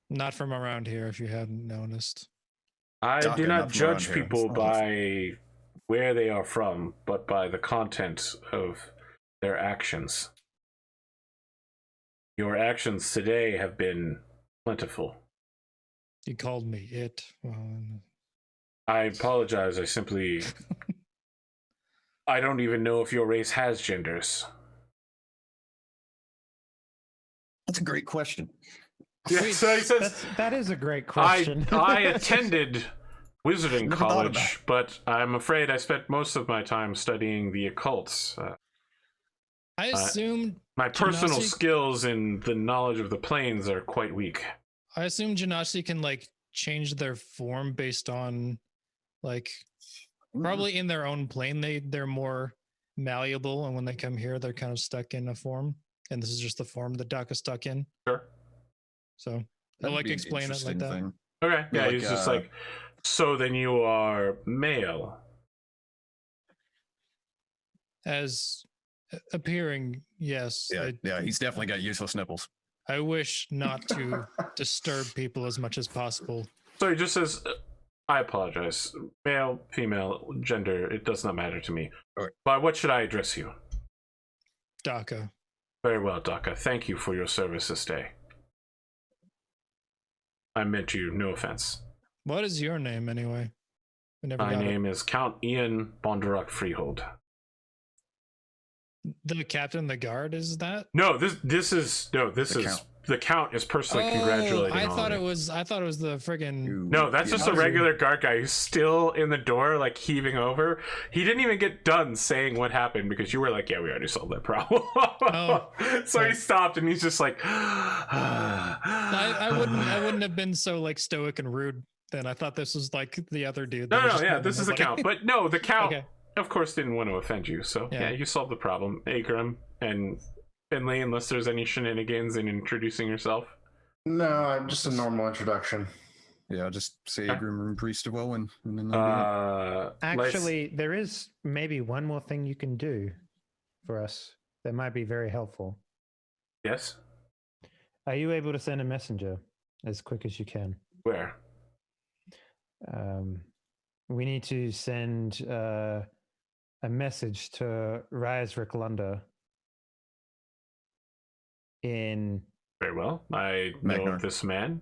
Not from around here, if you hadn't noticed. I Daka, do not not from around judge here. people Oh. by where they are from, but by the content of their actions. Your actions today have been plentiful. You called me it. Well, I apologize. I don't even know if your race has genders. That's a great question. Yeah, so he says, That is a great question. I attended wizarding Never thought about college, but I'm afraid I spent most of my time studying the occults. I assumed My personal Genasi- skills in the knowledge of the planes are quite weak. Genasi can like change their form based on like probably in their own plane they're more malleable, and when they come here they're kind of stuck in a form, and this is just the form that DACA stuck in. Sure. So That'd they'll like be an explain it like interesting that. thing. Okay, yeah, like, he's just like, so then you are male. As appearing, yes. Yeah, he's definitely got useless nipples. I wish not to disturb people as much as possible. So he just says, "I apologize. Male, female, gender, it does not matter to me. Okay. By what should I address you?" DACA. Very well, Daka. Thank you for your service this day. I meant you, no offense. What is your name anyway? I never My got name is Count Ian Bondarok Freehold. it. The captain of the guard is that? No, this is Count. the Count is personally congratulating I all thought of it you. was the friggin' No, that's just a regular guard guy who's still in the door, like heaving over. He didn't even get done saying what happened because you were like, "Yeah, we already solved that problem." So he right. stopped and he's just like, I wouldn't have been so like stoic and rude then. I thought this was like the other dude. that No, was no, just yeah, moving this is the nobody. Count. But no, the Count, Okay. of course, didn't want to offend you. So yeah, Yeah. you solved the problem. Akram and Henley, unless there's any shenanigans in introducing yourself. No, just a normal introduction. Yeah, just say Okay. Grim and Priest of Owen. And then that'll be it. Actually, there is maybe one more thing you can do for us that might be very helpful. Yes. Are you able to send a messenger as quick as you can? Where? We need to send a message to Rise Ricklander in Very well. I know Magnar. of this man.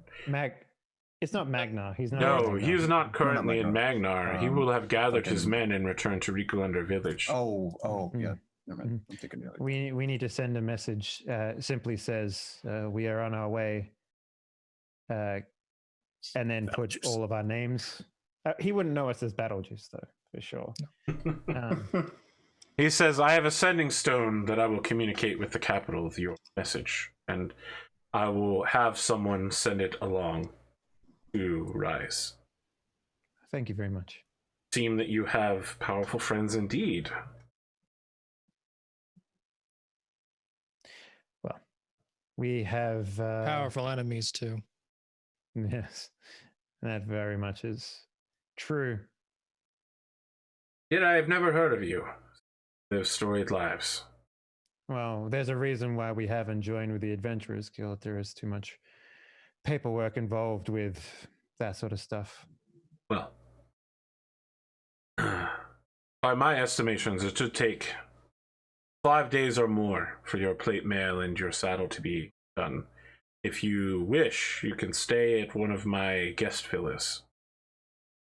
It's not Magnar. He's not. No, Magnar. he's not currently in Magnar. Magnar. He will have gathered his fucking- men and returned to Rikunder village. Oh, yeah. Never mind. I'm thinking the other. We need to send a message. Simply says we are on our way, and then put Battlejuice. all of our names. He wouldn't know us as Battlejuice though, for sure. He says, I have a sending stone that I will communicate with the capital of your message, and I will have someone send it along to Rise. Thank you very much. Seem that you have powerful friends indeed. Well, we have Powerful enemies too. Yes, that very much is true. Yet I have never heard of you. Live storied lives. Well, there's a reason why we haven't joined with the Adventurers Guild. There is too much paperwork involved with that sort of stuff. Well, by my estimations, it should take 5 days or more for your plate mail and your saddle to be done. If you wish, you can stay at one of my guest villas.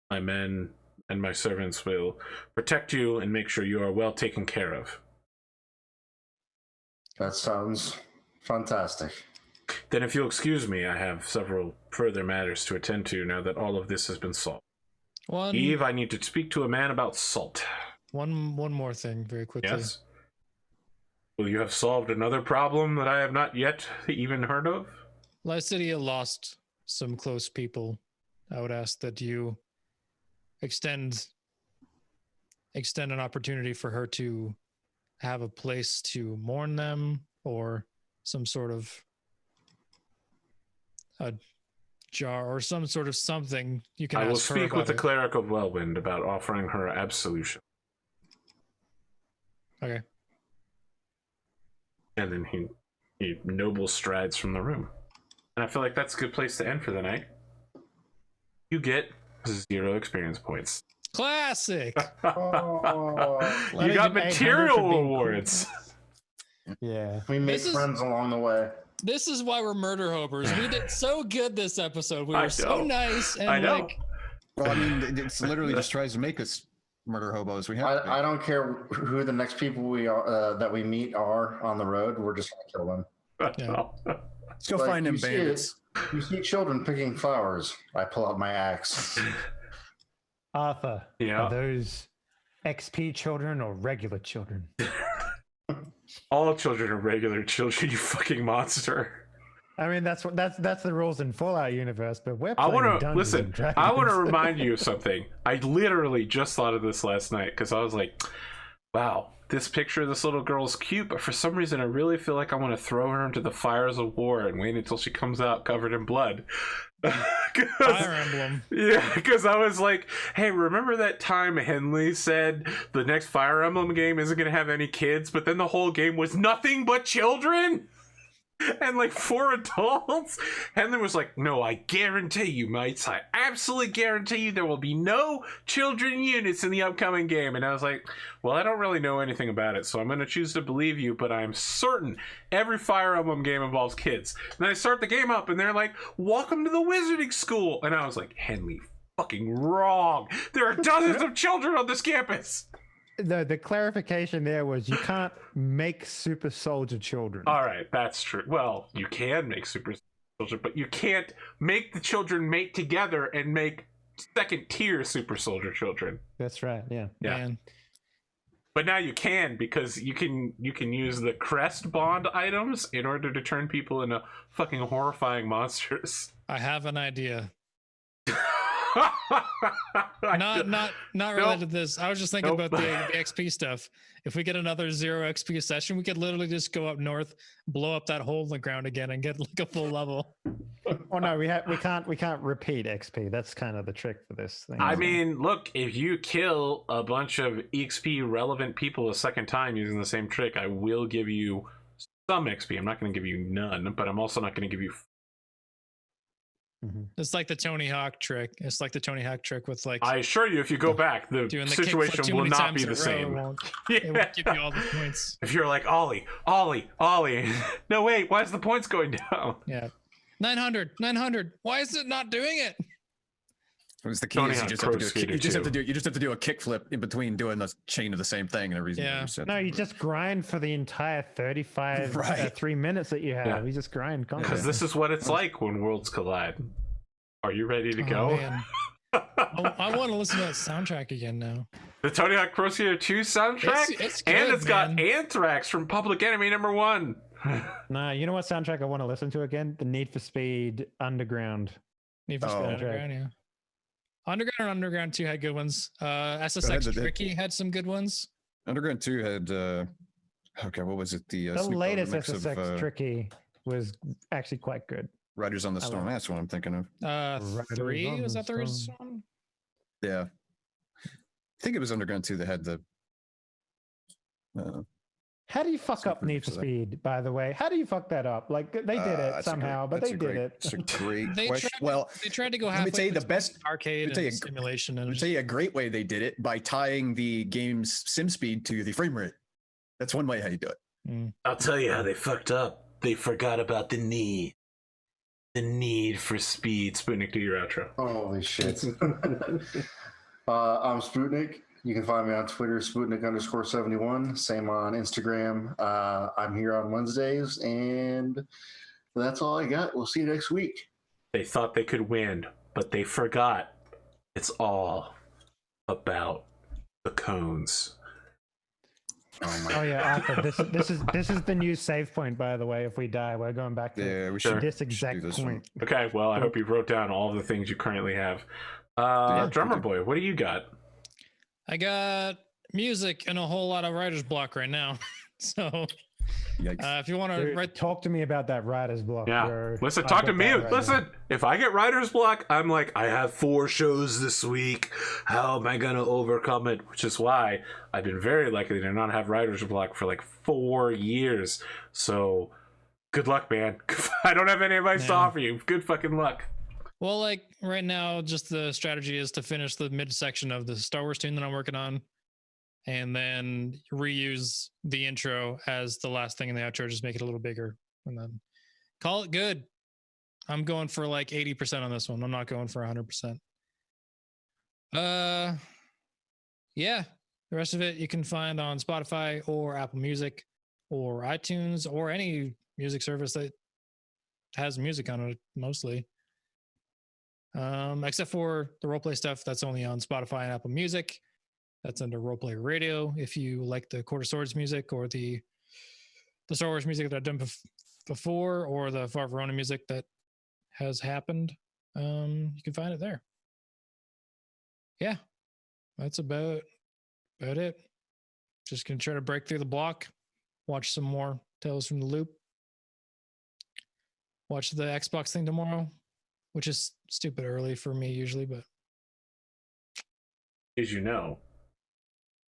My men and my servants will protect you and make sure you are well taken care of. That sounds fantastic. Then if you'll excuse me, I have several further matters to attend to now that all of this has been solved. Eve, I need to speak to a man about salt. One more thing, very quickly. Yes? Will you have solved another problem that I have not yet even heard of? Lycidia lost some close people. I would ask that you extend an opportunity for her to have a place to mourn them, or some sort of a jar or some sort of something you can I will ask her speak with about the it. cleric of Wellwind about offering her absolution. Okay. And then he noble strides from the room. And I feel like that's a good place to end for the night. You get 0 experience points. Classic. Oh, You Not got even 800 material for being cool. awards. Yeah. we made This is- friends along the way. This is why we're murder hopers. We did so good this episode. We I were so know. nice and I know. like Well, I mean, it's literally just tries to make us murder hobos. We have to. I don't care who the next people we are that we meet are on the road. We're just gonna kill them. Yeah. Let's go Like, find them you see bandits. You see children picking flowers. I pull out my axe. Arthur, Yeah. are those XP children or regular children? All children are regular children, you fucking monster. I mean, that's the rules in Fallout universe, but we're I playing want to Dungeons listen. and Dragons. I want to remind you of something. I literally just thought of this last night because I was like, "Wow, this picture of this little girl is cute," but for some reason, I really feel like I want to throw her into the fires of war and wait until she comes out covered in blood. Fire Emblem. Yeah, because I was like, "Hey, remember that time Henley said the next Fire Emblem game isn't going to have any kids, but then the whole game was nothing but children?" And like 4 adults. Henley was like, "No, I guarantee you, mates. I absolutely guarantee you there will be no children units in the upcoming game." And I was like, "Well, I don't really know anything about it, so I'm going to choose to believe you, but I'm certain every Fire Emblem game involves kids." And then I start the game up and they're like, "Welcome to the wizarding school." And I was like, "Henley, fucking wrong. There are dozens of children on this campus." The clarification there was you can't make super soldier children. All right, that's true. Well, you can make super soldier, but you can't make the children mate together and make second tier super soldier children. That's right. Yeah. Yeah. Man. But now you can, because you can use the crest bond items in order to turn people into fucking horrifying monsters. I have an idea. I Not Nope. related to this. I was just thinking Nope. about the XP stuff. If we get another 0 XP session, we could literally just go up north, blow up that hole in the ground again, and get like a full level. Oh no, we can't repeat XP. That's kind of the trick for this thing. I mean, look, if you kill a bunch of EXP relevant people a second time using the same trick, I will give you some XP. I'm not going to give you none, but I'm also not going to give you It's like the Tony Hawk trick. It's like the Tony Hawk trick with like I assure you, if you go back, the doing the kickflip situation too will many not times be in the a row. same. It won't give you all the points. If you're like Ollie, no wait, why is the points going down? Yeah. 900. Why is it not doing it? It was the key. Tony Is Hawk you Pro just Skater have to 2. you just have to do a kickflip in between doing the chain of the same thing and everything. Yeah. No, you just grind for the entire 35, Right. 3 minutes that you have. Yeah. You just grind Because constantly. this is what it's like when worlds collide. Are you ready to Oh, go? man. I want to listen to that soundtrack again now. The Tony Hawk Pro Skater 2 soundtrack? It's good, and it's got man. Anthrax from Public Enemy #1. Nah, you know what soundtrack I want to listen to again? The Need for Speed Underground. Need for Speed Oh. Underground, yeah. Underground and Underground 2 had good ones. SSX Tricky had some good ones. Underground 2 had okay, what was it? The The latest mix SSX Tricky was actually quite good. Riders on the I Storm. love That's what I'm thinking of. Riders 3 on was the that the first Storm. one? Yeah, I think it was Underground 2 that had the. How do you fuck up Need for So that- Speed, by the way? How do you fuck that up? Like, they did it that's a somehow, great- but that's they a did great- it. It's a great They question. tried- Well, They tried to go let me halfway tell you the between best. arcade let me tell and you- simulation, Let and me tell you a great way they did it by tying the game's sim speed to the frame rate. That's one way how you do it. I'll tell you how they fucked up. They forgot about the need. The need for speed. Spootnik, do your outro. Holy shit. I'm Spootnik. You can find me on Twitter, Spootnik_71. Same on Instagram. I'm here on Wednesdays, and that's all I got. We'll see you next week. They thought they could win, but they forgot. It's all about the cones. Oh yeah, Arthur. This is the new save point, by the way. If we die, we're going back to Yeah, we Sure. should. this should do exact this one. point. Okay, well, I hope you wrote down all of the things you currently have. Drumurboy, what do you got? I got music and a whole lot of writer's block right now. So Yikes. if you want to Dude, write, talk to me about that writer's block. Yeah. bro. Listen, I've talk got to me. that right Listen, now. if I get writer's block, I'm like, I have 4 shows this week. How am I going to overcome it? Which is why I've been very lucky to not have writer's block for like 4 years. So good luck, man. I don't have any advice to Yeah. offer you. Good fucking luck. well, like right now, just the strategy is to finish the mid section of the Star Wars tune that I'm working on, and then reuse the intro as the last thing in the outro. Just make it a little bigger, and then call it good. I'm going for like 80% on this one. I'm not going for 100%. Yeah. The rest of it you can find on Spotify or Apple Music or iTunes or any music service that has music on it mostly. Except for the roleplay stuff that's only on Spotify and Apple Music. That's under Roleplay Radio. If you like the Quarter Swords music or the Star Wars music that I've done before, or the Far Verona music that has happened, you can find it there. Yeah, that's about it. Just gonna try to break through the block, watch some more Tales from the Loop, watch the Xbox thing tomorrow, which is stupid early for me usually, but As you know,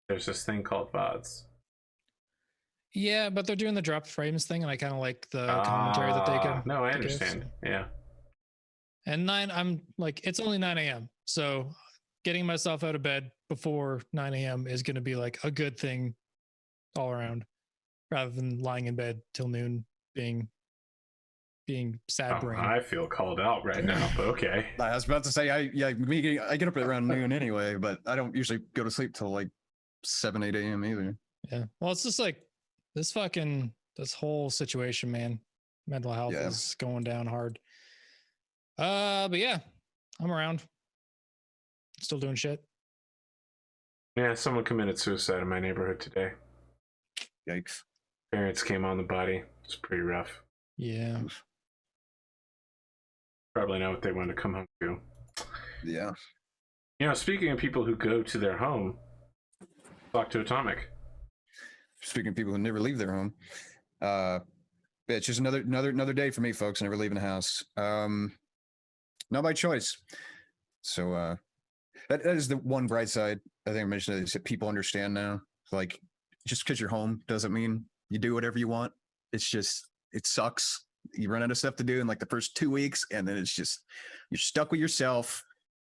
there's this thing called VODs. yeah, but they're doing the drop frames thing, and I kind of like the commentary that they can. No, I they give, understand. so. Yeah. And I'm like, it's only 9 a.m. So getting myself out of bed before 9 a.m. is going to be like a good thing all around, rather than lying in bed till noon being sad brain. I feel called out right now, but okay. I was about to say, I get up at around noon anyway, but I don't usually go to sleep till like 7, 8 a.m. either. Yeah. Well, it's just like this whole situation, man. Mental health Yeah. is going down hard. But yeah, I'm around. Still doing shit. Yeah, someone committed suicide in my neighborhood today. Yikes. Parents came on the body. It's pretty rough. Yeah. Probably know what they want to come home to. Yeah. You know, speaking of people who go to their home, talk to Atomic. Speaking of people who never leave their home, yeah, it's just another day for me, folks. Never leaving the house. Not by choice. So that is the one bright side. I think I mentioned is that people understand now. Like, just because you're home doesn't mean you do whatever you want. It's just, it sucks You run out of stuff to do in like the first 2 weeks, and then it's just you're stuck with yourself,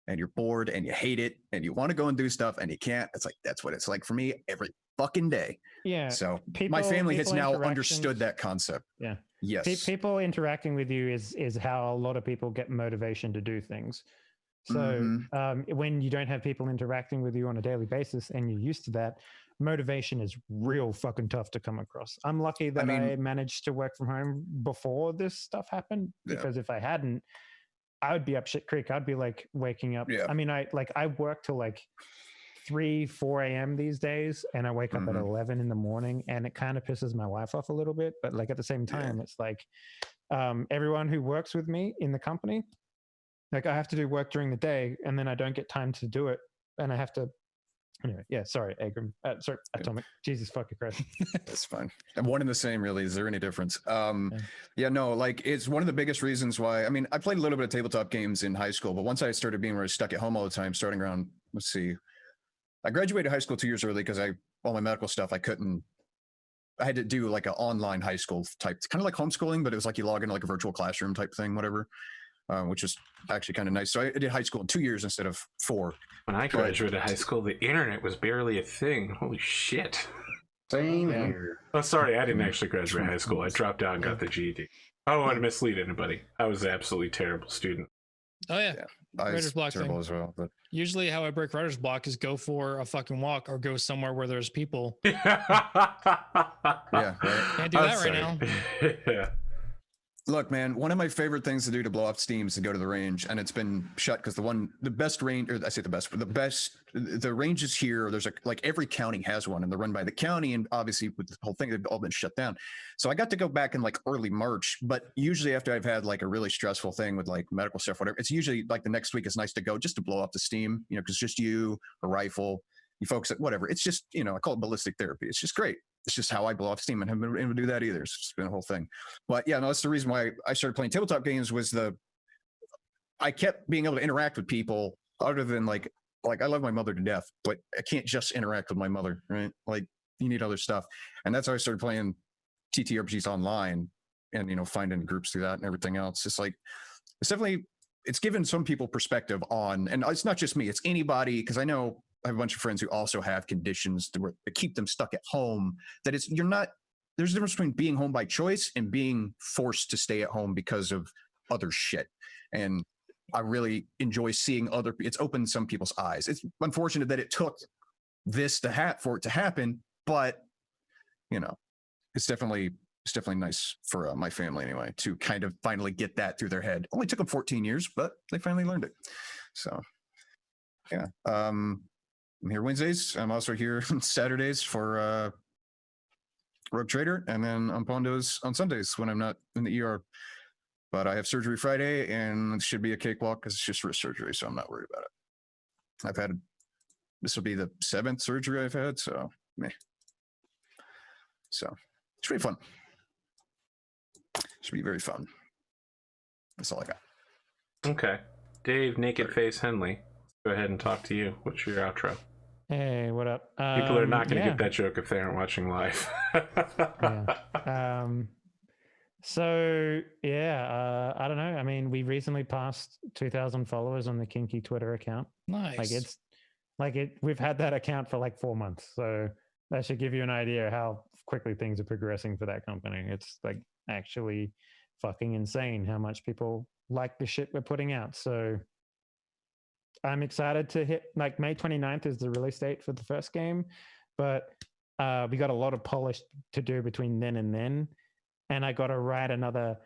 and you're bored, and you hate it, and you want to go and do stuff, and you can't. It's like that's what it's like for me every fucking day. Yeah. So my family has now interactions- understood that concept. Yeah. Yes. People interacting with you is how a lot of people get motivation to do things. So when you don't have people interacting with you on a daily basis and you're used to that, motivation is real fucking tough to come across. I'm lucky that I managed to work from home before this stuff happened, because if I hadn't, I would be up shit creek. I'd be like waking up. Yeah. I mean, I work till like 3-4 a.m. these days, and I wake up at 11 in the morning, and it kind of pisses my wife off a little bit. But like at the same time, it's like everyone who works with me in the company, like I have to do work during the day, and then I don't get time to do it, and I have to. Anyway, yeah, sorry, Agram. Sorry, Atomic. Jesus fucking Christ. That's fine. I'm one and the same, really. Is there any difference? No, like it's one of the biggest reasons why. I mean, I played a little bit of tabletop games in high school, but once I started being stuck at home all the time, starting around, let's see, I graduated high school 2 years early because all my medical stuff, I had to do like an online high school type, kind of like homeschooling, but it was like you log into like a virtual classroom type thing, whatever. Which is actually kind of nice. So I did high school in 2 years instead of 4. When I graduated high school, the internet was barely a thing. Holy shit. Same here. Oh, sorry, I didn't actually graduate high school. I dropped out and got the GED. I don't want to mislead anybody. I was an absolutely terrible student. Oh yeah. I Writer's was block terrible thing. as well. But Usually how I break writer's block is go for a fucking walk or go somewhere where there's people. yeah, right. Can't do that right now. Yeah. Look, man, one of my favorite things to do to blow off steam is to go to the range, and it's been shut because the best range, or I say the best, but the ranges here, there's like every county has one, and they're run by the county, and obviously with the whole thing, they've all been shut down. So I got to go back in like early March, but usually after I've had like a really stressful thing with like medical stuff, whatever, it's usually like the next week is nice to go just to blow off the steam, because just you, a rifle, you folks at whatever. It's just, I call it ballistic therapy. It's just great. It's just how I blow off steam, and haven't been able to do that either. It's just been a whole thing. But yeah, no, that's the reason why I started playing tabletop games was I kept being able to interact with people other than like I love my mother to death, but I can't just interact with my mother, right? Like you need other stuff. And that's how I started playing TTRPGs online and, finding groups through that and everything else. It's like, it's given some people perspective on, and it's not just me, it's anybody. Cause I know I have a bunch of friends who also have conditions that keep them stuck at home. There's a difference between being home by choice and being forced to stay at home because of other shit. And I really enjoy seeing it's opened some people's eyes. It's unfortunate that it took this for it to happen, but it's definitely nice for my family anyway, to kind of finally get that through their head. Only took them 14 years, but they finally learned it. So yeah. I'm here Wednesdays. I'm also here on Saturdays for Rogue Trader, and then I'm Pondo's on Sundays when I'm not in the ER. But I have surgery Friday, and it should be a cakewalk because it's just wrist surgery, so I'm not worried about it. This will be the 7th surgery I've had, so meh. So it should be fun. Should be very fun. That's all I got. Okay. Dave, Naked Face Henley. Go ahead and talk to you. What's your outro? Hey, what up? People are not going to get that joke if they aren't watching live. Yeah. So yeah, I don't know. I mean, we recently passed 2,000 followers on the Kinky Twitter account. Nice. We've had that account for like 4 months, so that should give you an idea how quickly things are progressing for that company. It's like actually fucking insane how much people like the shit we're putting out. So I'm excited to hit, like, May 29th is the release date for the first game, but we got a lot of polish to do between then and then. And I got to write another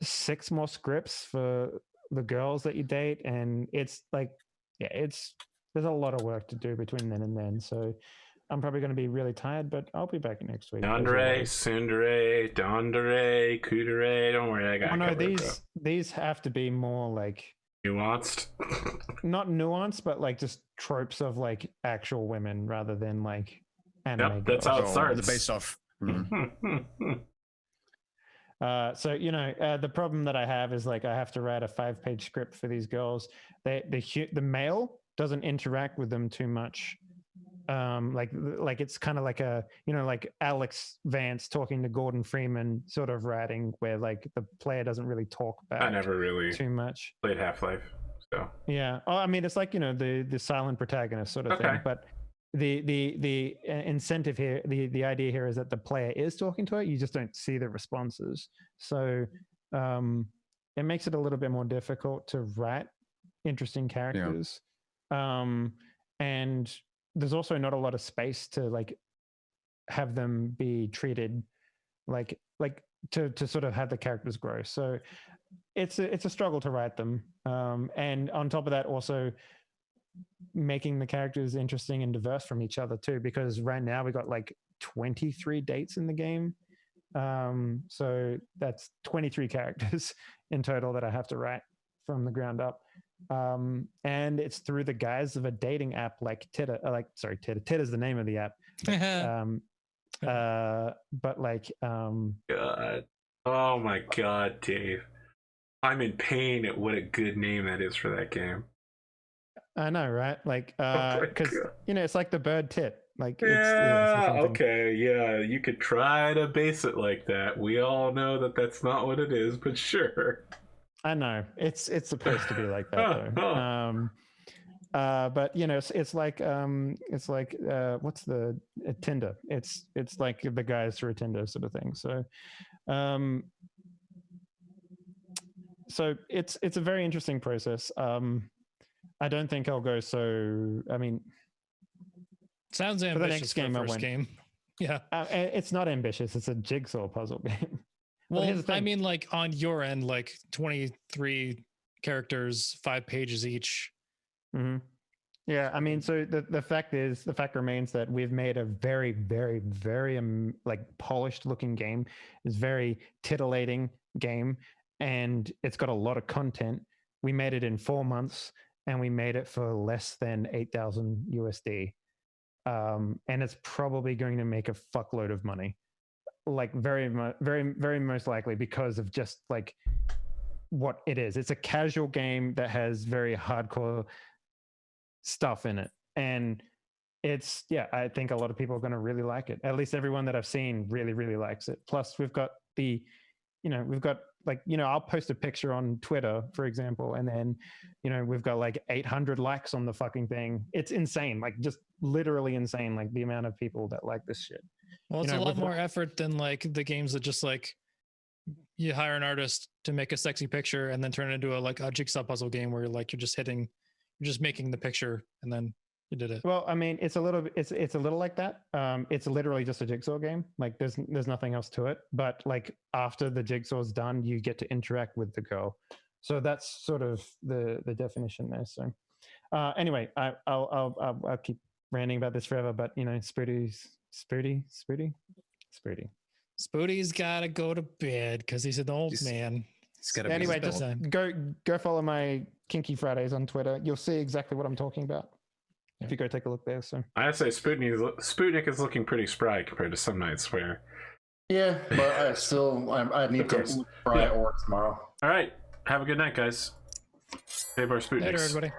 6 more scripts for the girls that you date. And it's like, there's a lot of work to do between then and then. So I'm probably going to be really tired, but I'll be back next week. Yandere, Sundere, Dondere, Kudere. Don't worry, I got these have to be more like nuanced. Not nuanced, but like just tropes of like actual women rather than like anime. Yep, that's how it starts. Based off. So the problem that I have is like I have to write a 5-page script for these girls. The male doesn't interact with them too much Like it's kind of like a, you know, like Alex Vance talking to Gordon Freeman sort of writing, where like the player doesn't really talk back I never really too much. played Half-Life, so Yeah. Oh, I mean, it's like, you know, the silent protagonist sort of Okay. thing. But the incentive here, the idea here is that the player is talking to it. You just don't see the responses. So it makes it a little bit more difficult to write interesting characters. And there's also not a lot of space to like have them be treated like to sort of have the characters grow. So it's a struggle to write them. And on top of that, also making the characters interesting and diverse from each other too, because right now we got like 23 dates in the game. So that's 23 characters in total that I have to write from the ground up. And it's through the guise of a dating app like Titter. Titter's the name of the app. But like God. Oh my God, Dave. I'm in pain at what a good name that is for that game. I know, right? Like my because God. you know, it's like the bird tit. Like Yeah, it's the same thing. okay, yeah, you could try to base it like that. We all know that that's not what it is, but sure. I know it's supposed to be like that though. But you know, it's like what's the Tinder? It's like the guys through Tinder sort of thing. So, so it's a very interesting process. I don't think I'll go so. I mean, Sounds the ambitious next for game the I first went- game. Yeah. it's not ambitious. It's a jigsaw puzzle game. But Well, here's the I thing. mean, like on your end, like 23 characters, 5 pages each. Mm-hmm. Yeah, I mean, so the fact remains that we've made a very, very, very like polished looking game. It's very titillating game, and it's got a lot of content. We made it in 4 months, and we made it for less than 8,000 USD. And it's probably going to make a fuckload of money, like very most likely, because of just like what it is. It's a casual game that has very hardcore stuff in it, and it's I think a lot of people are going to really like it. At least everyone that I've seen really likes it. Plus we've got I'll post a picture on Twitter, for example, and then we've got like 800 likes on the fucking thing. It's insane, like just literally insane, like the amount of people that like this shit. Well, it's a lot more effort than like the games that just like you hire an artist to make a sexy picture and then turn it into a jigsaw puzzle game where you're just making the picture and then you did it. Well, I mean, it's a little like that. It's literally just a jigsaw game. Like there's nothing else to it. But like after the jigsaw's done, you get to interact with the girl. So that's sort of the definition there. So anyway, I'll keep ranting about this forever. But Spooty's gotta go to bed because he's an old man. It's gotta be Anyway, his just belt. go follow my Kinky Fridays on Twitter. You'll see exactly what I'm talking about. If you go take a look there. So I'd say Spootnik is looking pretty spry compared to some nights where. Yeah, but I need to try it or tomorrow. All right, have a good night, guys. Save our Spootniks. Later, everybody.